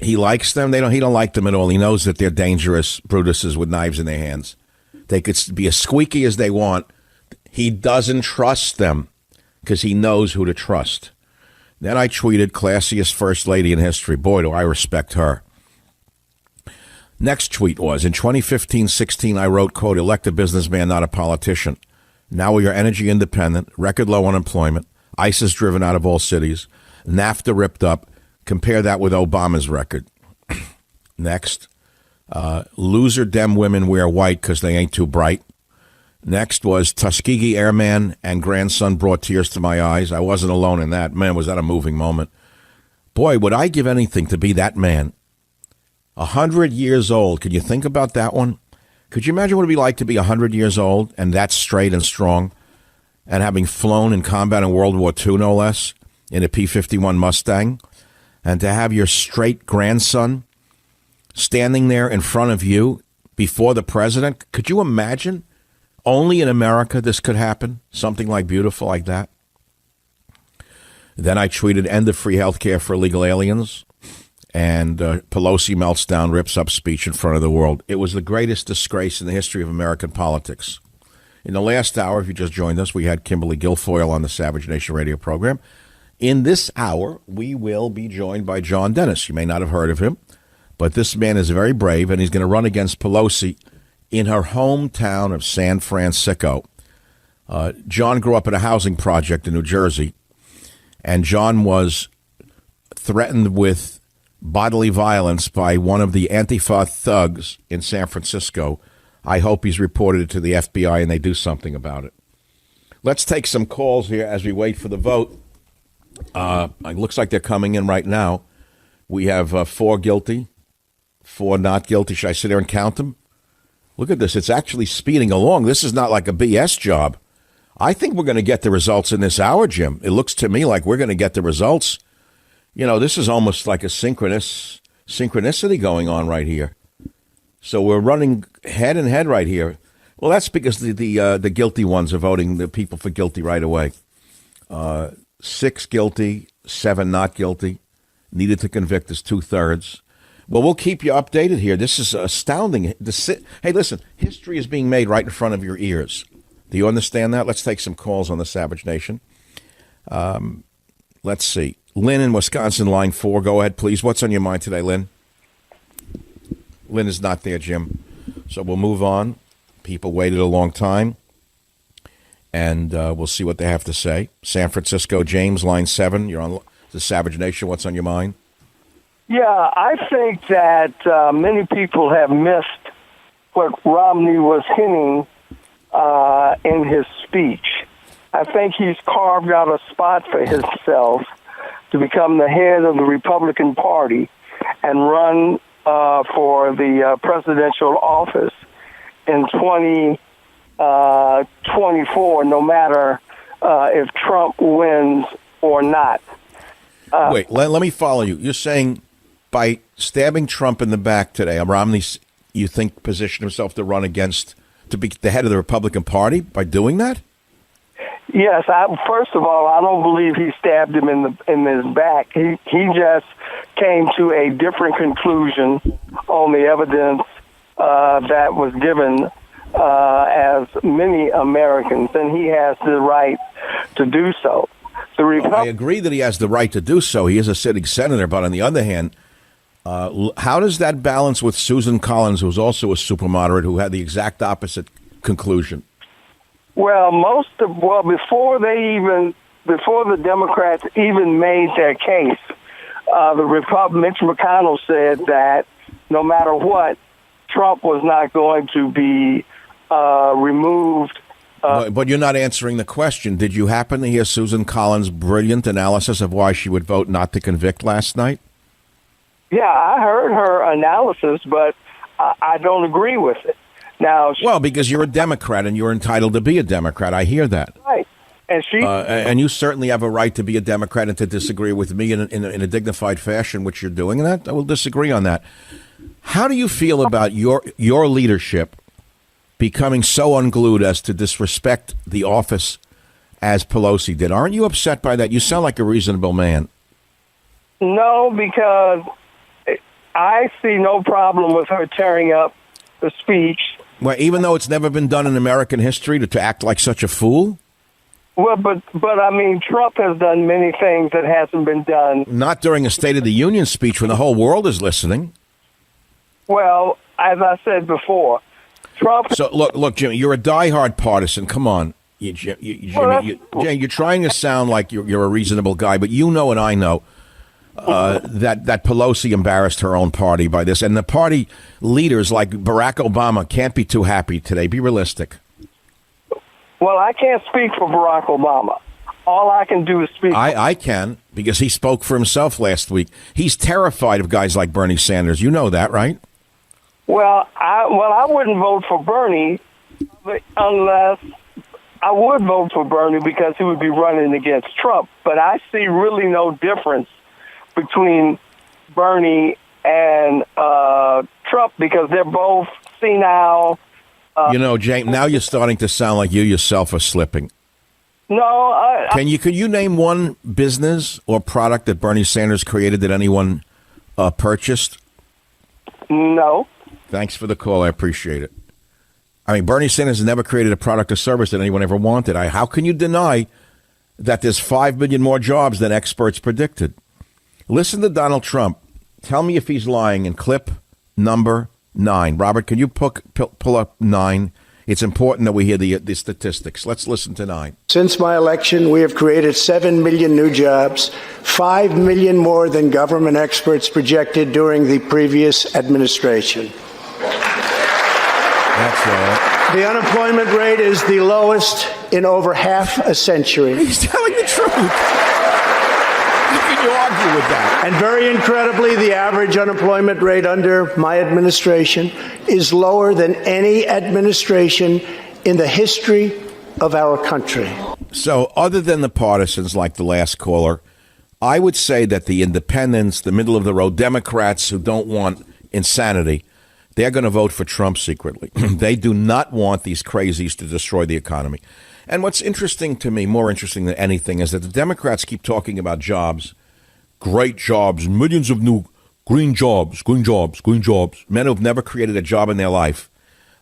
he likes them, he don't like them at all. He knows that they're dangerous Brutuses with knives in their hands. They could be as squeaky as they want. He doesn't trust them because he knows who to trust. Then I tweeted, classiest first lady in history. Boy, do I respect her. Next tweet was, in 2015-16, I wrote, quote, elect a businessman, not a politician. Now we are energy independent, record low unemployment, ISIS driven out of all cities, NAFTA ripped up. Compare that with Obama's record. Next, loser Dem women wear white because they ain't too bright. Next was Tuskegee Airman and grandson brought tears to my eyes. I wasn't alone in that. Man, was that a moving moment. Boy, would I give anything to be that man. 100 years old. Could you think about that one? Could you imagine what it'd be like to be 100 years old and that straight and strong and having flown in combat in World War II, no less, in a P-51 Mustang, and to have your straight grandson standing there in front of you before the president? Could you imagine? Only in America this could happen, something like beautiful like that. Then I tweeted, end of free health care for illegal aliens. And Pelosi melts down, rips up speech in front of the world. It was the greatest disgrace in the history of American politics. In the last hour, if you just joined us, we had Kimberly Guilfoyle on the Savage Nation radio program. In this hour, we will be joined by John Dennis. You may not have heard of him, but this man is very brave, and he's going to run against Pelosi in her hometown of San Francisco. John grew up in a housing project in New Jersey, and John was threatened with bodily violence by one of the Antifa thugs in San Francisco. I hope he's reported it to the FBI and they do something about it. Let's take some calls here as we wait for the vote. It looks like they're coming in right now. We have 4 guilty, 4 not guilty. Should I sit there and count them? Look at this. It's actually speeding along. This is not like a BS job. I think we're going to get the results in this hour, Jim. It looks to me like we're going to get the results. This is almost like a synchronicity going on right here. So we're running head and head right here. Well, that's because the guilty ones are voting the people for guilty right away. 6 guilty, 7 not guilty. Needed to convict is 2/3. Well, we'll keep you updated here. This is astounding. Hey, listen, history is being made right in front of your ears. Do you understand that? Let's take some calls on the Savage Nation. Let's see. Lynn in Wisconsin, line 4. Go ahead, please. What's on your mind today, Lynn? Lynn is not there, Jim. So we'll move on. People waited a long time. And we'll see what they have to say. San Francisco, James, line 7. You're on the Savage Nation. What's on your mind? Yeah, I think that many people have missed what Romney was hinting in his speech. I think he's carved out a spot for himself to become the head of the Republican Party and run for the presidential office in 2024, no matter if Trump wins or not. Wait, let me follow you. You're saying by stabbing Trump in the back today, Romney's you think, positioned himself to run to be the head of the Republican Party by doing that? Yes. First of all, I don't believe he stabbed him in his back. He just came to a different conclusion on the evidence that was given, as many Americans, and he has the right to do so. I agree that he has the right to do so. He is a sitting senator, but on the other hand, how does that balance with Susan Collins, who's also a super moderate, who had the exact opposite conclusion? Well, before the Democrats even made their case, Mitch McConnell said that no matter what, Trump was not going to be removed. But you're not answering the question. Did you happen to hear Susan Collins' brilliant analysis of why she would vote not to convict last night? Yeah, I heard her analysis, but I don't agree with it. Now, well, because you're a Democrat and you're entitled to be a Democrat. I hear that. Right. And and you certainly have a right to be a Democrat and to disagree with me in a dignified fashion, which you're doing, and that I will disagree on that. How do you feel about your leadership becoming so unglued as to disrespect the office as Pelosi did? Aren't you upset by that? You sound like a reasonable man. No, because I see no problem with her tearing up the speech. Well, even though it's never been done in American history to act like such a fool? Well, but I mean, Trump has done many things that hasn't been done. Not during a State of the Union speech when the whole world is listening. Well, as I said before, Trump... So, look, Jimmy, you're a diehard partisan. Come on. Jimmy, you're trying to sound like you're a reasonable guy, but you know and I know that Pelosi embarrassed her own party by this. And the party leaders like Barack Obama can't be too happy today. Be realistic. Well, I can't speak for Barack Obama. All I can do is speak. I can, because he spoke for himself last week. He's terrified of guys like Bernie Sanders. You know that, right? Well, I wouldn't vote for Bernie unless I would vote for Bernie because he would be running against Trump. But I see really no difference between Bernie and Trump because they're both senile. James, now you're starting to sound like you yourself are slipping. No. Could you name one business or product that Bernie Sanders created that anyone purchased? No. Thanks for the call. I appreciate it. I mean, Bernie Sanders has never created a product or service that anyone ever wanted. How can you deny that there's 5 million more jobs than experts predicted? Listen to Donald Trump. Tell me if he's lying in clip number 9. Robert, can you pull up 9? It's important that we hear the statistics. Let's listen to 9. Since my election, we have created 7 million new jobs, 5 million more than government experts projected during the previous administration. That's right. The unemployment rate is the lowest in over half a century. He's telling the truth. How can you argue with that? And very incredibly, the average unemployment rate under my administration is lower than any administration in the history of our country. So other than the partisans like the last caller, I would say that the independents, the middle-of-the-road Democrats who don't want insanity, they're going to vote for Trump secretly. They do not want these crazies to destroy the economy. And what's interesting to me, more interesting than anything, is that the Democrats keep talking about jobs, great jobs, millions of new green jobs. Men who've never created a job in their life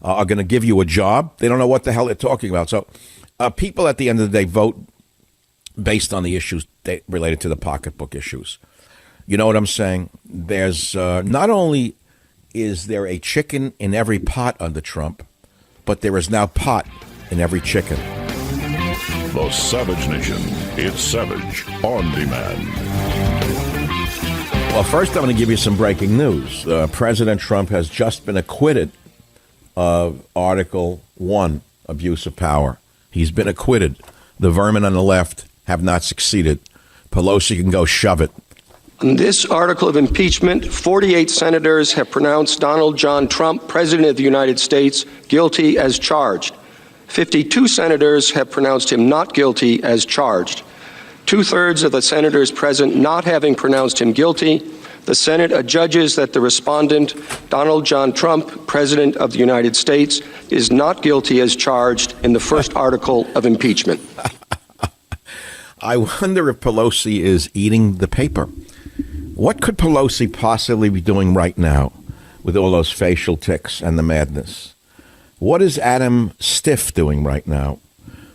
are going to give you a job. They don't know what the hell they're talking about. So people at the end of the day vote based on the issues related to the pocketbook issues. You know what I'm saying? There's not only is there a chicken in every pot under Trump, but there is now pot in every chicken. The Savage Nation. It's Savage on Demand. Well, first I'm going to give you some breaking news. President Trump has just been acquitted of Article 1, abuse of power. He's been acquitted. The vermin on the left have not succeeded. Pelosi can go shove it. In this article of impeachment, 48 senators have pronounced Donald John Trump, President of the United States, guilty as charged. 52 senators have pronounced him not guilty as charged. 2/3 of the senators present not having pronounced him guilty, The Senate adjudges that the respondent, Donald John Trump, President of the United States, is not guilty as charged in the first article of impeachment. I wonder if Pelosi is eating the paper. What could Pelosi possibly be doing right now with all those facial tics and the madness? What is Adam Schiff doing right now?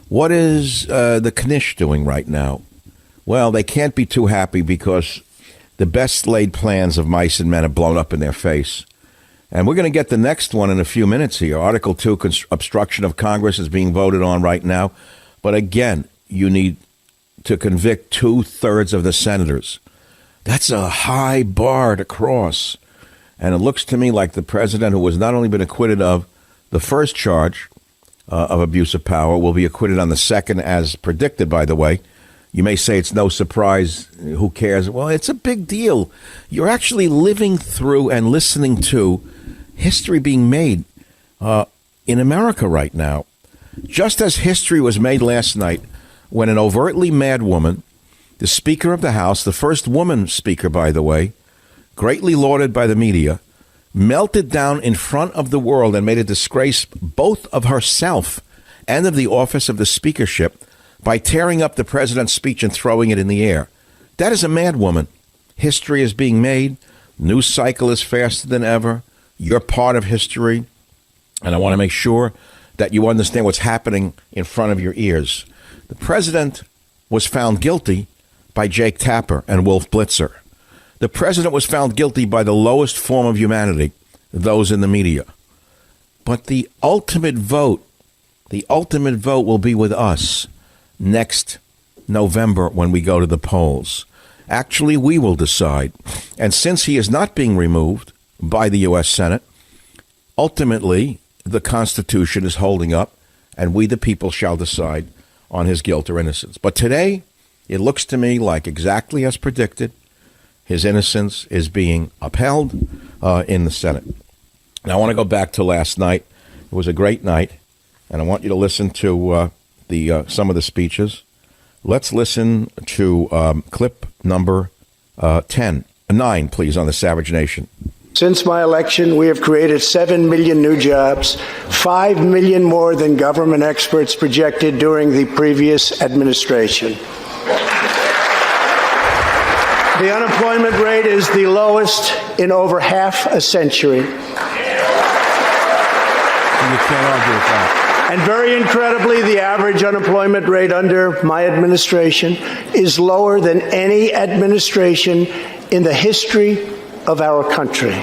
What is the Knish doing right now? Well, they can't be too happy because the best laid plans of mice and men have blown up in their face. And we're going to get the next one in a few minutes here. Article 2, obstruction of Congress, is being voted on right now. But again, you need to convict 2/3 of the senators. That's a high bar to cross. And it looks to me like the president, who has not only been acquitted of the first charge of abuse of power, will be acquitted on the second, as predicted, by the way. You may say it's no surprise. Who cares? Well, it's a big deal. You're actually living through and listening to history being made in America right now. Just as history was made last night when an overtly mad woman, the Speaker of the House, the first woman speaker, by the way, greatly lauded by the media, melted down in front of the world and made a disgrace both of herself and of the office of the speakership by tearing up the president's speech and throwing it in the air. That is a mad woman. History is being made. News cycle is faster than ever. You're part of history. And I want to make sure that you understand what's happening in front of your ears. The president was found guilty by Jake Tapper and Wolf Blitzer. The president was found guilty by the lowest form of humanity, those in the media. But the ultimate vote will be with us next November when we go to the polls. Actually, we will decide. And since he is not being removed by the U.S. Senate, ultimately, the Constitution is holding up, and we, the people, shall decide on his guilt or innocence. But today, it looks to me like exactly as predicted, his innocence is being upheld in the Senate. Now, I want to go back to last night. It was a great night, and I want you to listen to some of the speeches. Let's listen to clip number 9, please, on the Savage Nation. Since my election, we have created 7 million new jobs, 5 million more than government experts projected during the previous administration. The unemployment rate is the lowest in over half a century. You can't argue with that. And very incredibly, the average unemployment rate under my administration is lower than any administration in the history of our country.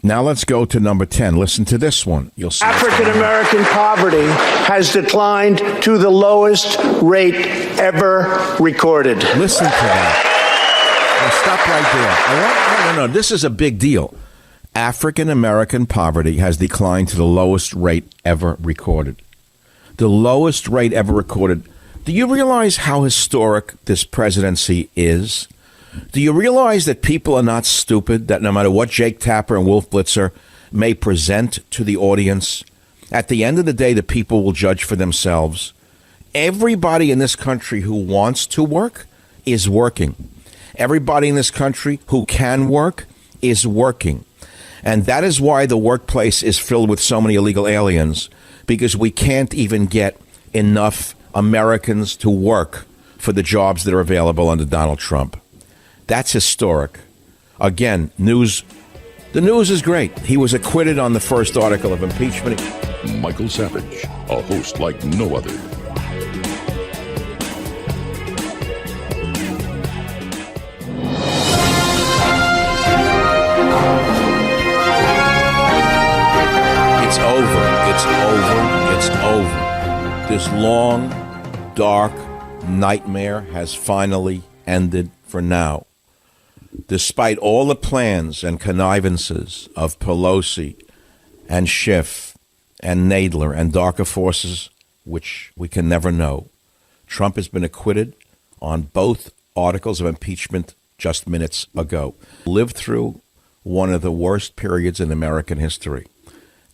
Now let's go to number 10. Listen to this one. You'll see. African American poverty has declined to the lowest rate ever recorded. Listen to that. Now stop right there. No. This is a big deal. African American poverty has declined to the lowest rate ever recorded. The lowest rate ever recorded. Do you realize how historic this presidency is? Do you realize that people are not stupid, that no matter what Jake Tapper and Wolf Blitzer may present to the audience, at the end of the day, the people will judge for themselves? Everybody in this country who wants to work is working. Everybody in this country who can work is working. And that is why the workplace is filled with so many illegal aliens, because we can't even get enough Americans to work for the jobs that are available under Donald Trump. That's historic. Again, the news is great. He was acquitted on the first article of impeachment. Michael Savage, a host like no other. It's over. This long, dark nightmare has finally ended for now. Despite all the plans and connivances of Pelosi and Schiff and Nadler and darker forces, which we can never know, Trump has been acquitted on both articles of impeachment just minutes ago. Lived through one of the worst periods in American history.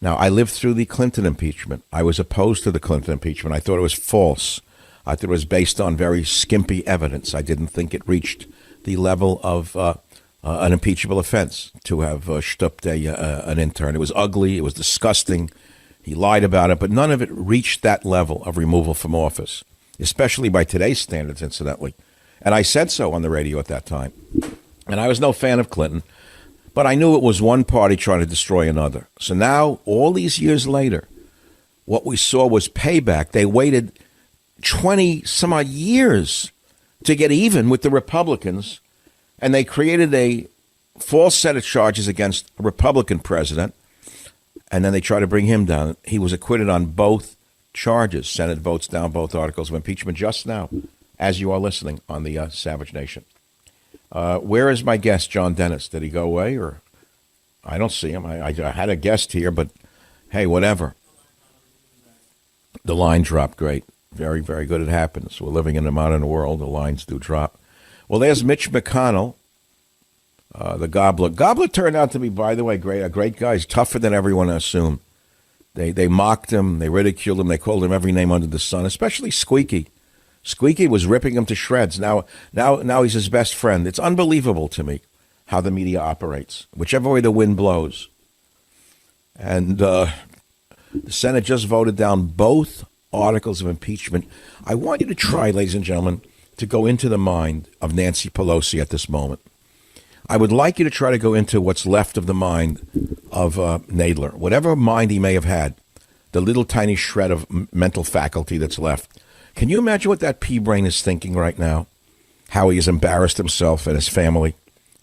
Now, I lived through the Clinton impeachment. I was opposed to the Clinton impeachment. I thought it was false. I thought it was based on very skimpy evidence. I didn't think it reached the level of an impeachable offense to have stooped an intern. It was ugly. It was disgusting. He lied about it, but none of it reached that level of removal from office, especially by today's standards, incidentally. And I said so on the radio at that time. And I was no fan of Clinton, but I knew it was one party trying to destroy another. So now, all these years later, what we saw was payback. They waited 20 some odd years to get even with the Republicans, and they created a false set of charges against a Republican president, and then they tried to bring him down. He was acquitted on both charges. Senate votes down both articles of impeachment just now, as you are listening on the Savage Nation. Where is my guest, John Dennis? Did he go away? Or I don't see him. I had a guest here, but hey, whatever. The line dropped. Great. Very, very good. It happens. We're living in a modern world. The lines do drop. Well, there's Mitch McConnell, the Gobbler. Gobbler turned out to be, by the way, a great guy. He's tougher than everyone assumed. They mocked him. They ridiculed him. They called him every name under the sun, especially Squeaky. Squeaky was ripping him to shreds. Now he's his best friend. It's unbelievable to me how the media operates, whichever way the wind blows. And the Senate just voted down both articles of impeachment. I want you to try, ladies and gentlemen, to go into the mind of Nancy Pelosi at this moment. I would like you to try to go into what's left of the mind of Nadler, whatever mind he may have had, the little tiny shred of mental faculty that's left. Can you imagine what that pea brain is thinking right now? How he has embarrassed himself and his family?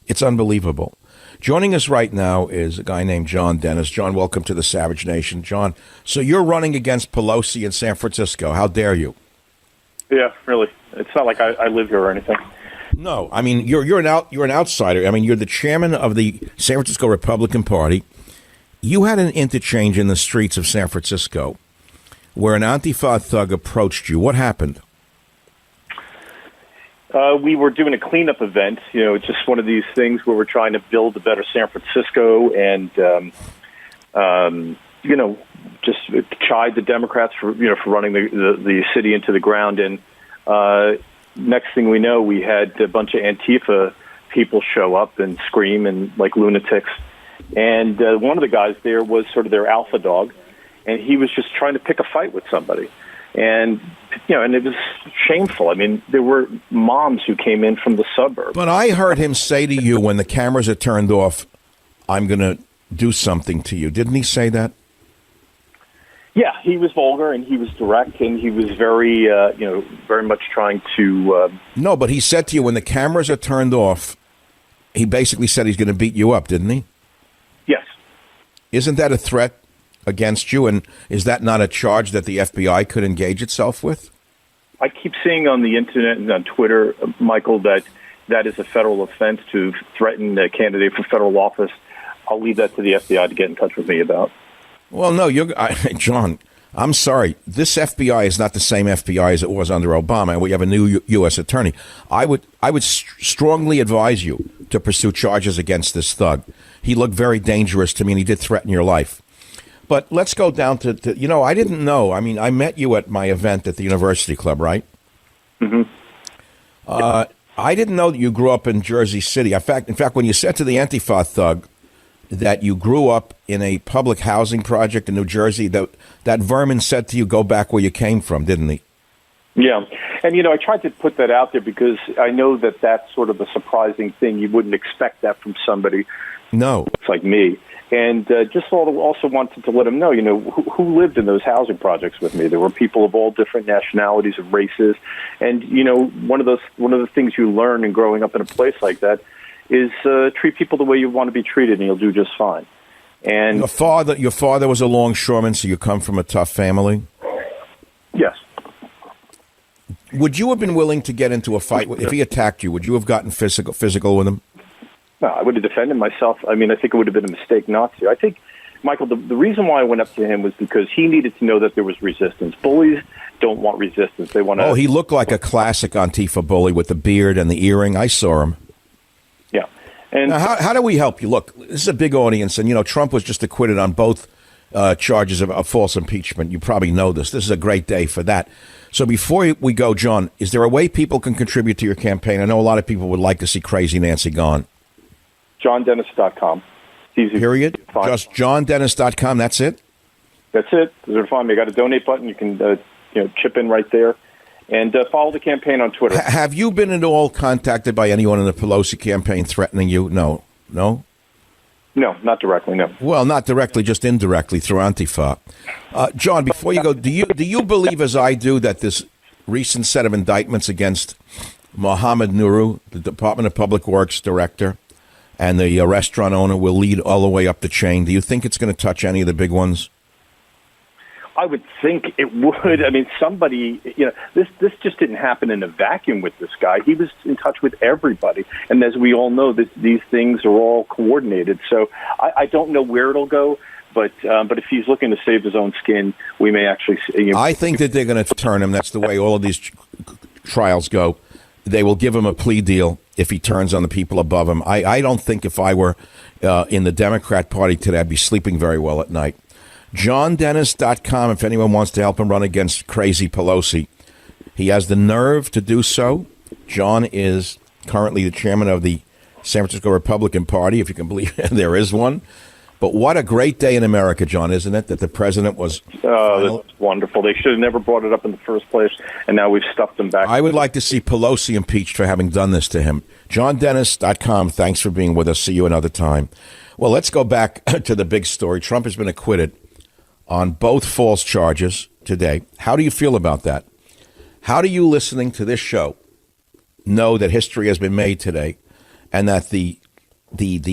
It's unbelievable. Joining us right now is a guy named John Dennis. John, welcome to the Savage Nation. John, so you're running against Pelosi in San Francisco. How dare you? Yeah, really. It's not like I live here or anything. No, I mean, you're an outsider. I mean, you're the chairman of the San Francisco Republican Party. You had an interchange in the streets of San Francisco where an Antifa thug approached you. What happened? We were doing a cleanup event. You know, it's just one of these things where we're trying to build a better San Francisco and, just chide the Democrats for running the city into the ground. And next thing we know, we had a bunch of Antifa people show up and scream and like lunatics. And one of the guys there was sort of their alpha dog, and he was just trying to pick a fight with somebody. And, and it was shameful. I mean, there were moms who came in from the suburbs. But I heard him say to you when the cameras are turned off, I'm going to do something to you. Didn't he say that? Yeah, he was vulgar and he was direct and he was very, very much trying to... No, but he said to you when the cameras are turned off, he basically said he's going to beat you up, didn't he? Yes. Isn't that a threat against you, and is that not a charge that the FBI could engage itself with? I keep seeing on the internet and on Twitter, Michael, that is a federal offense to threaten a candidate for federal office. I'll leave that to the FBI to get in touch with me about. Well, no, John, I'm sorry. This FBI is not the same FBI as it was under Obama, and we have a new U.S. attorney. I would strongly advise you to pursue charges against this thug. He looked very dangerous to me, and he did threaten your life. But let's go down to I didn't know. I mean, I met you at my event at the University Club, right? Mm-hmm. I didn't know that you grew up in Jersey City. In fact, when you said to the Antifa thug that you grew up in a public housing project in New Jersey, that vermin said to you, go back where you came from, didn't he? Yeah. And, I tried to put that out there because I know that that's sort of a surprising thing. You wouldn't expect that from somebody. No. It's like me. And just also wanted to let him know, who lived in those housing projects with me. There were people of all different nationalities and races. And, one of the things you learn in growing up in a place like that is treat people the way you want to be treated, and you'll do just fine. And your father was a longshoreman, so you come from a tough family? Yes. Would you have been willing to get into a fight if he attacked you? Would you have gotten physical with him? No, I would have defended myself. I mean, I think it would have been a mistake not to. I think, Michael, the reason why I went up to him was because he needed to know that there was resistance. Bullies don't want resistance. They want to... Oh, he looked like a classic Antifa bully with the beard and the earring. I saw him. Yeah. And now, how do we help you? Look, this is a big audience, and, Trump was just acquitted on both charges of false impeachment. You probably know this. This is a great day for that. So before we go, John, is there a way people can contribute to your campaign? I know a lot of people would like to see Crazy Nancy gone. JohnDennis.com. It's easy. Period. Just JohnDennis.com. That's it. That's it. They're fine. You got a donate button. You can chip in right there, and follow the campaign on Twitter. Have you been at all contacted by anyone in the Pelosi campaign threatening you? No. No, not directly. No. Well, not directly, just indirectly through Antifa. John, before you go, do you believe, as I do, that this recent set of indictments against Mohammed Nuru, the Department of Public Works director, and the restaurant owner will lead all the way up the chain? Do you think it's going to touch any of the big ones? I would think it would. I mean, somebody, this just didn't happen in a vacuum with this guy. He was in touch with everybody. And as we all know, these things are all coordinated. So I don't know where it'll go. But if he's looking to save his own skin, we may actually see. I think that they're going to turn him. That's the way all of these trials go. They will give him a plea deal if he turns on the people above him. I don't think if I were in the Democrat Party today, I'd be sleeping very well at night. JohnDennis.com if anyone wants to help him run against crazy Pelosi. He has the nerve to do so. John is currently the chairman of the San Francisco Republican Party, if you can believe it. There is one. But what a great day in America, John, isn't it, that the president was... That's wonderful. They should have never brought it up in the first place, and now we've stuffed them back. I would like to see Pelosi impeached for having done this to him. JohnDennis.com, thanks for being with us. See you another time. Well, let's go back to the big story. Trump has been acquitted on both false charges today. How do you feel about that? How do you, listening to this show, know that history has been made today and that the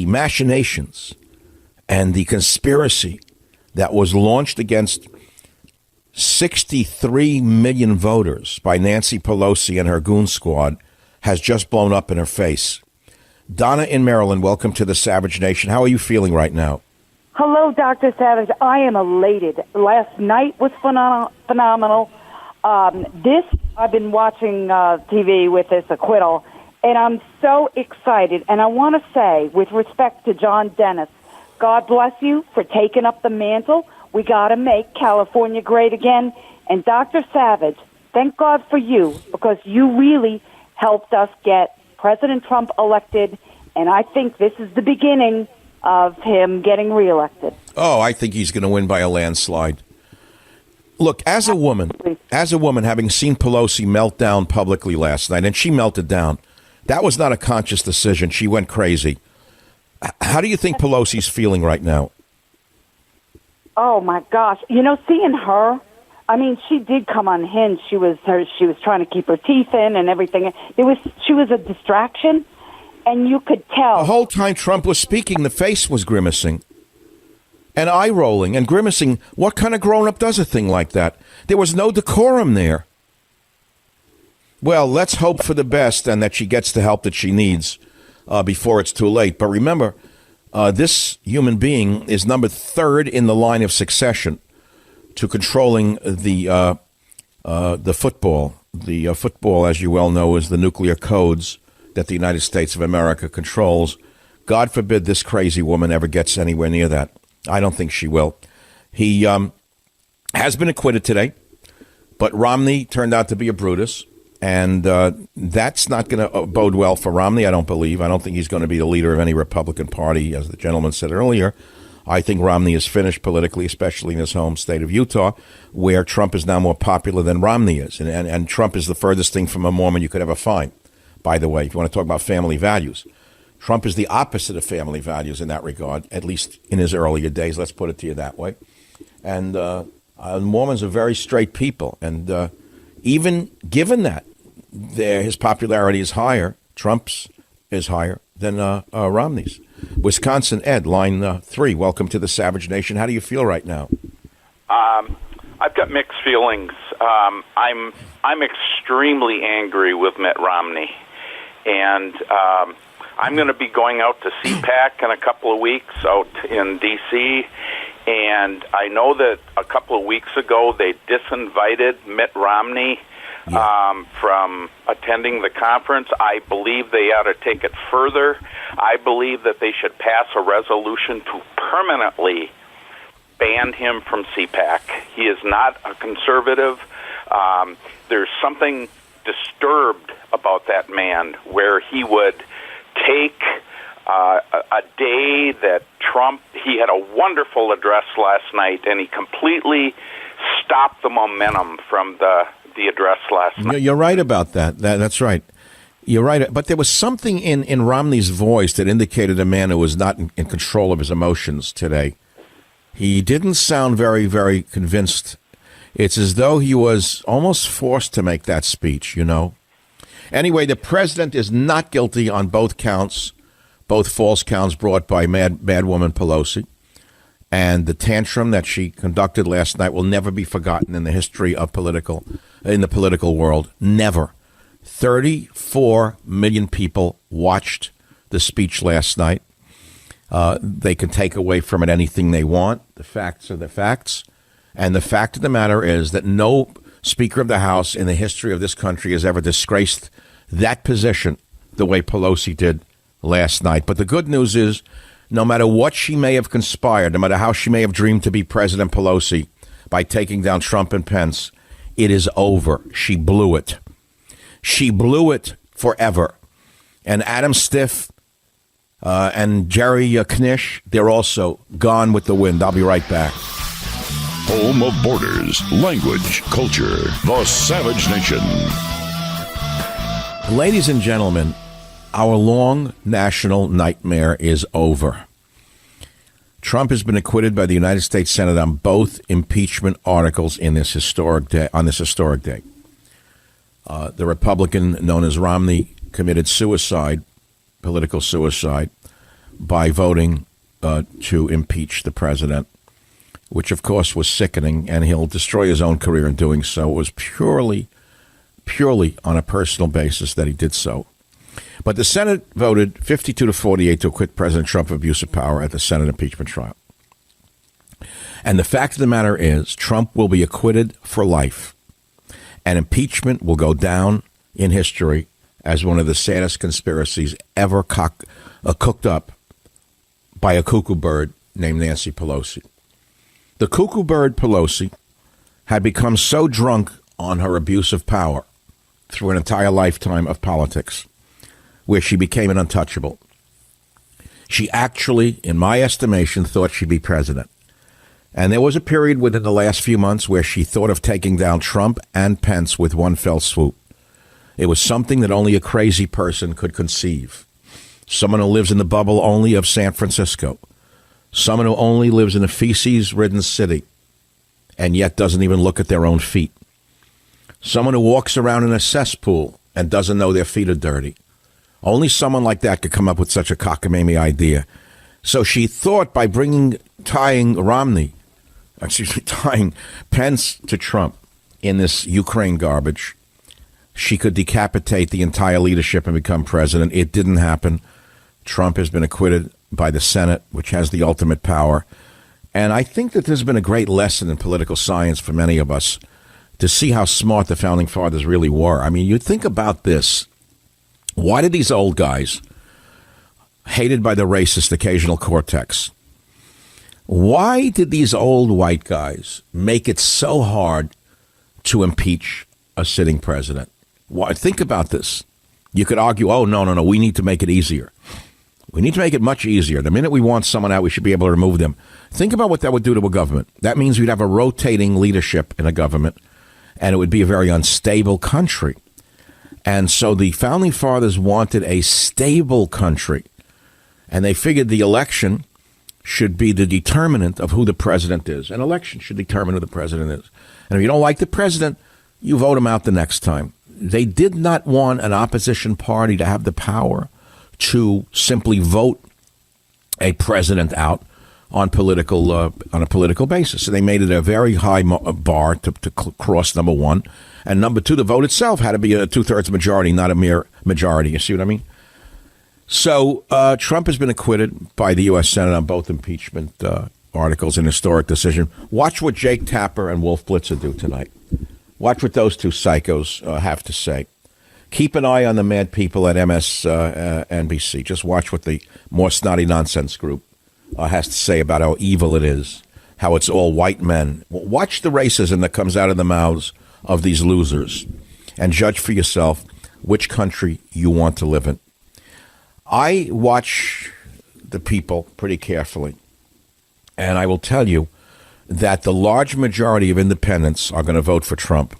machinations and the conspiracy that was launched against 63 million voters by Nancy Pelosi and her goon squad has just blown up in her face? Donna in Maryland, welcome to the Savage Nation. How are you feeling right now? Hello, Dr. Savage. I am elated. Last night was phenomenal. I've been watching TV with this acquittal, and I'm so excited. And I want to say, with respect to John Dennis, God bless you for taking up the mantle. We got to make California great again. And Dr. Savage, thank God for you, because you really helped us get President Trump elected, and I think this is the beginning of him getting reelected. Oh, I think he's going to win by a landslide. Look, as a woman, having seen Pelosi melt down publicly last night, and she melted down, that was not a conscious decision. She went crazy. How do you think Pelosi's feeling right now? Oh, my gosh. Seeing her, I mean, she did come unhinged. She was trying to keep her teeth in and everything. She was a distraction. And you could tell. The whole time Trump was speaking, the face was grimacing and eye rolling and grimacing. What kind of grown-up does a thing like that? There was no decorum there. Well, let's hope for the best and that she gets the help that she needs before it's too late. But remember, this human being is number 3rd in the line of succession to controlling the football. The football, as you well know, is the nuclear codes that the United States of America controls. God forbid this crazy woman ever gets anywhere near that. I don't think she will. He has been acquitted today, but Romney turned out to be a Brutus, and that's not going to bode well for Romney, I don't believe. I don't think he's going to be the leader of any Republican Party, as the gentleman said earlier. I think Romney is finished politically, especially in his home state of Utah, where Trump is now more popular than Romney is, and Trump is the furthest thing from a Mormon you could ever find. By the way, if you want to talk about family values, Trump is the opposite of family values in that regard, at least in his earlier days. Let's put it to you that way. And Mormons are very straight people. And even given that his popularity is higher, Trump's is higher than Romney's. Wisconsin Ed, line 3, welcome to the Savage Nation. How do you feel right now? I've got mixed feelings. I'm extremely angry with Mitt Romney. And I'm going to be going out to CPAC in a couple of weeks out in D.C., and I know that a couple of weeks ago they disinvited Mitt Romney from attending the conference. I believe they ought to take it further. I believe that they should pass a resolution to permanently ban him from CPAC. He is not a conservative. There's something disturbed about that man where he would take a day that Trump, he had a wonderful address last night, and he completely stopped the momentum from the address last night. You're right about that. That's right. You're right. But there was something in Romney's voice that indicated a man who was not in control of his emotions today. He didn't sound very, very convinced. It's as though he was almost forced to make that speech, you know. Anyway, the president is not guilty on both counts, both false counts brought by bad woman Pelosi. And the tantrum that she conducted last night will never be forgotten in the history of in the political world. Never. 34 million people watched the speech last night. They can take away from it anything they want. The facts are the facts. And the fact of the matter is that no Speaker of the House in the history of this country has ever disgraced that position the way Pelosi did last night. But the good news is, no matter what she may have conspired, no matter how she may have dreamed to be President Pelosi by taking down Trump and Pence, it is over. She blew it. She blew it forever. And Adam Schiff and Jerry Knish, they're also gone with the wind. I'll be right back. Home of borders, language, culture, the Savage Nation. Ladies and gentlemen, our long national nightmare is over. Trump has been acquitted by the United States Senate on both impeachment articles in this historic day. The Republican known as Romney committed suicide, political suicide, by voting to impeach the president, which of course was sickening, and he'll destroy his own career in doing so. It was purely on a personal basis that he did so. But the Senate voted 52-48 to acquit President Trump of abuse of power at the Senate impeachment trial. And the fact of the matter is, Trump will be acquitted for life. And impeachment will go down in history as one of the saddest conspiracies ever cooked up by a cuckoo bird named Nancy Pelosi. The cuckoo bird Pelosi had become so drunk on her abuse of power through an entire lifetime of politics, where she became an untouchable. She actually, in my estimation, thought she'd be president. And there was a period within the last few months where she thought of taking down Trump and Pence with one fell swoop. It was something that only a crazy person could conceive. Someone who lives in the bubble only of San Francisco. Someone who only lives in a feces-ridden city and yet doesn't even look at their own feet. Someone who walks around in a cesspool and doesn't know their feet are dirty. Only someone like that could come up with such a cockamamie idea. So she thought by tying Pence to Trump in this Ukraine garbage, she could decapitate the entire leadership and become president. It didn't happen. Trump has been acquitted by the Senate, which has the ultimate power. And I think that there's been a great lesson in political science for many of us to see how smart the founding fathers really were. I mean, you think about this. Why did these old guys, hated by the racist occasional cortex, why did these old white guys make it so hard to impeach a sitting president? Why? Think about this. You could argue, oh, no, we need to make it easier. We need to make it much easier. The minute we want someone out, we should be able to remove them. Think about what that would do to a government. That means we'd have a rotating leadership in a government, and it would be a very unstable country. And so the founding fathers wanted a stable country, and they figured the election should be the determinant of who the president is. An election should determine who the president is. And if you don't like the president, you vote him out the next time. They did not want an opposition party to have the power to simply vote a president out on a political basis. So they made it a very high bar to cross, number one. And number two, the vote itself had to be a 2/3 majority, not a mere majority. You see what I mean? So Trump has been acquitted by the U.S. Senate on both impeachment articles, an historic decision. Watch what Jake Tapper and Wolf Blitzer do tonight. Watch what those two psychos have to say. Keep an eye on the mad people at MSNBC. Just watch what the more snotty nonsense group has to say about how evil it is, how it's all white men. Watch the racism that comes out of the mouths of these losers and judge for yourself which country you want to live in. I watch the people pretty carefully, and I will tell you that the large majority of independents are going to vote for Trump,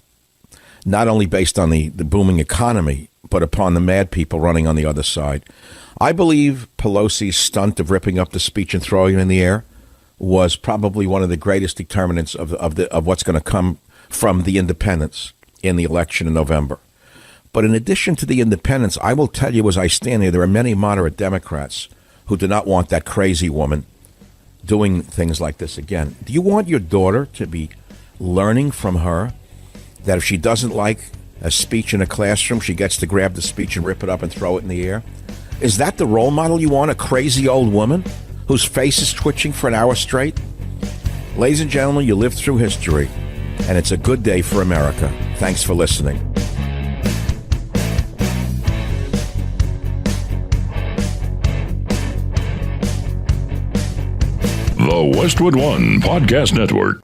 not only based on the booming economy, but upon the mad people running on the other side. I believe Pelosi's stunt of ripping up the speech and throwing it in the air was probably one of the greatest determinants of what's going to come from the independents in the election in November. But in addition to the independents, I will tell you as I stand here, there are many moderate Democrats who do not want that crazy woman doing things like this again. Do you want your daughter to be learning from her that if she doesn't like a speech in a classroom, she gets to grab the speech and rip it up and throw it in the air? Is that the role model you want, a crazy old woman whose face is twitching for an hour straight? Ladies and gentlemen, you lived through history, and it's a good day for America. Thanks for listening. The Westwood One Podcast Network.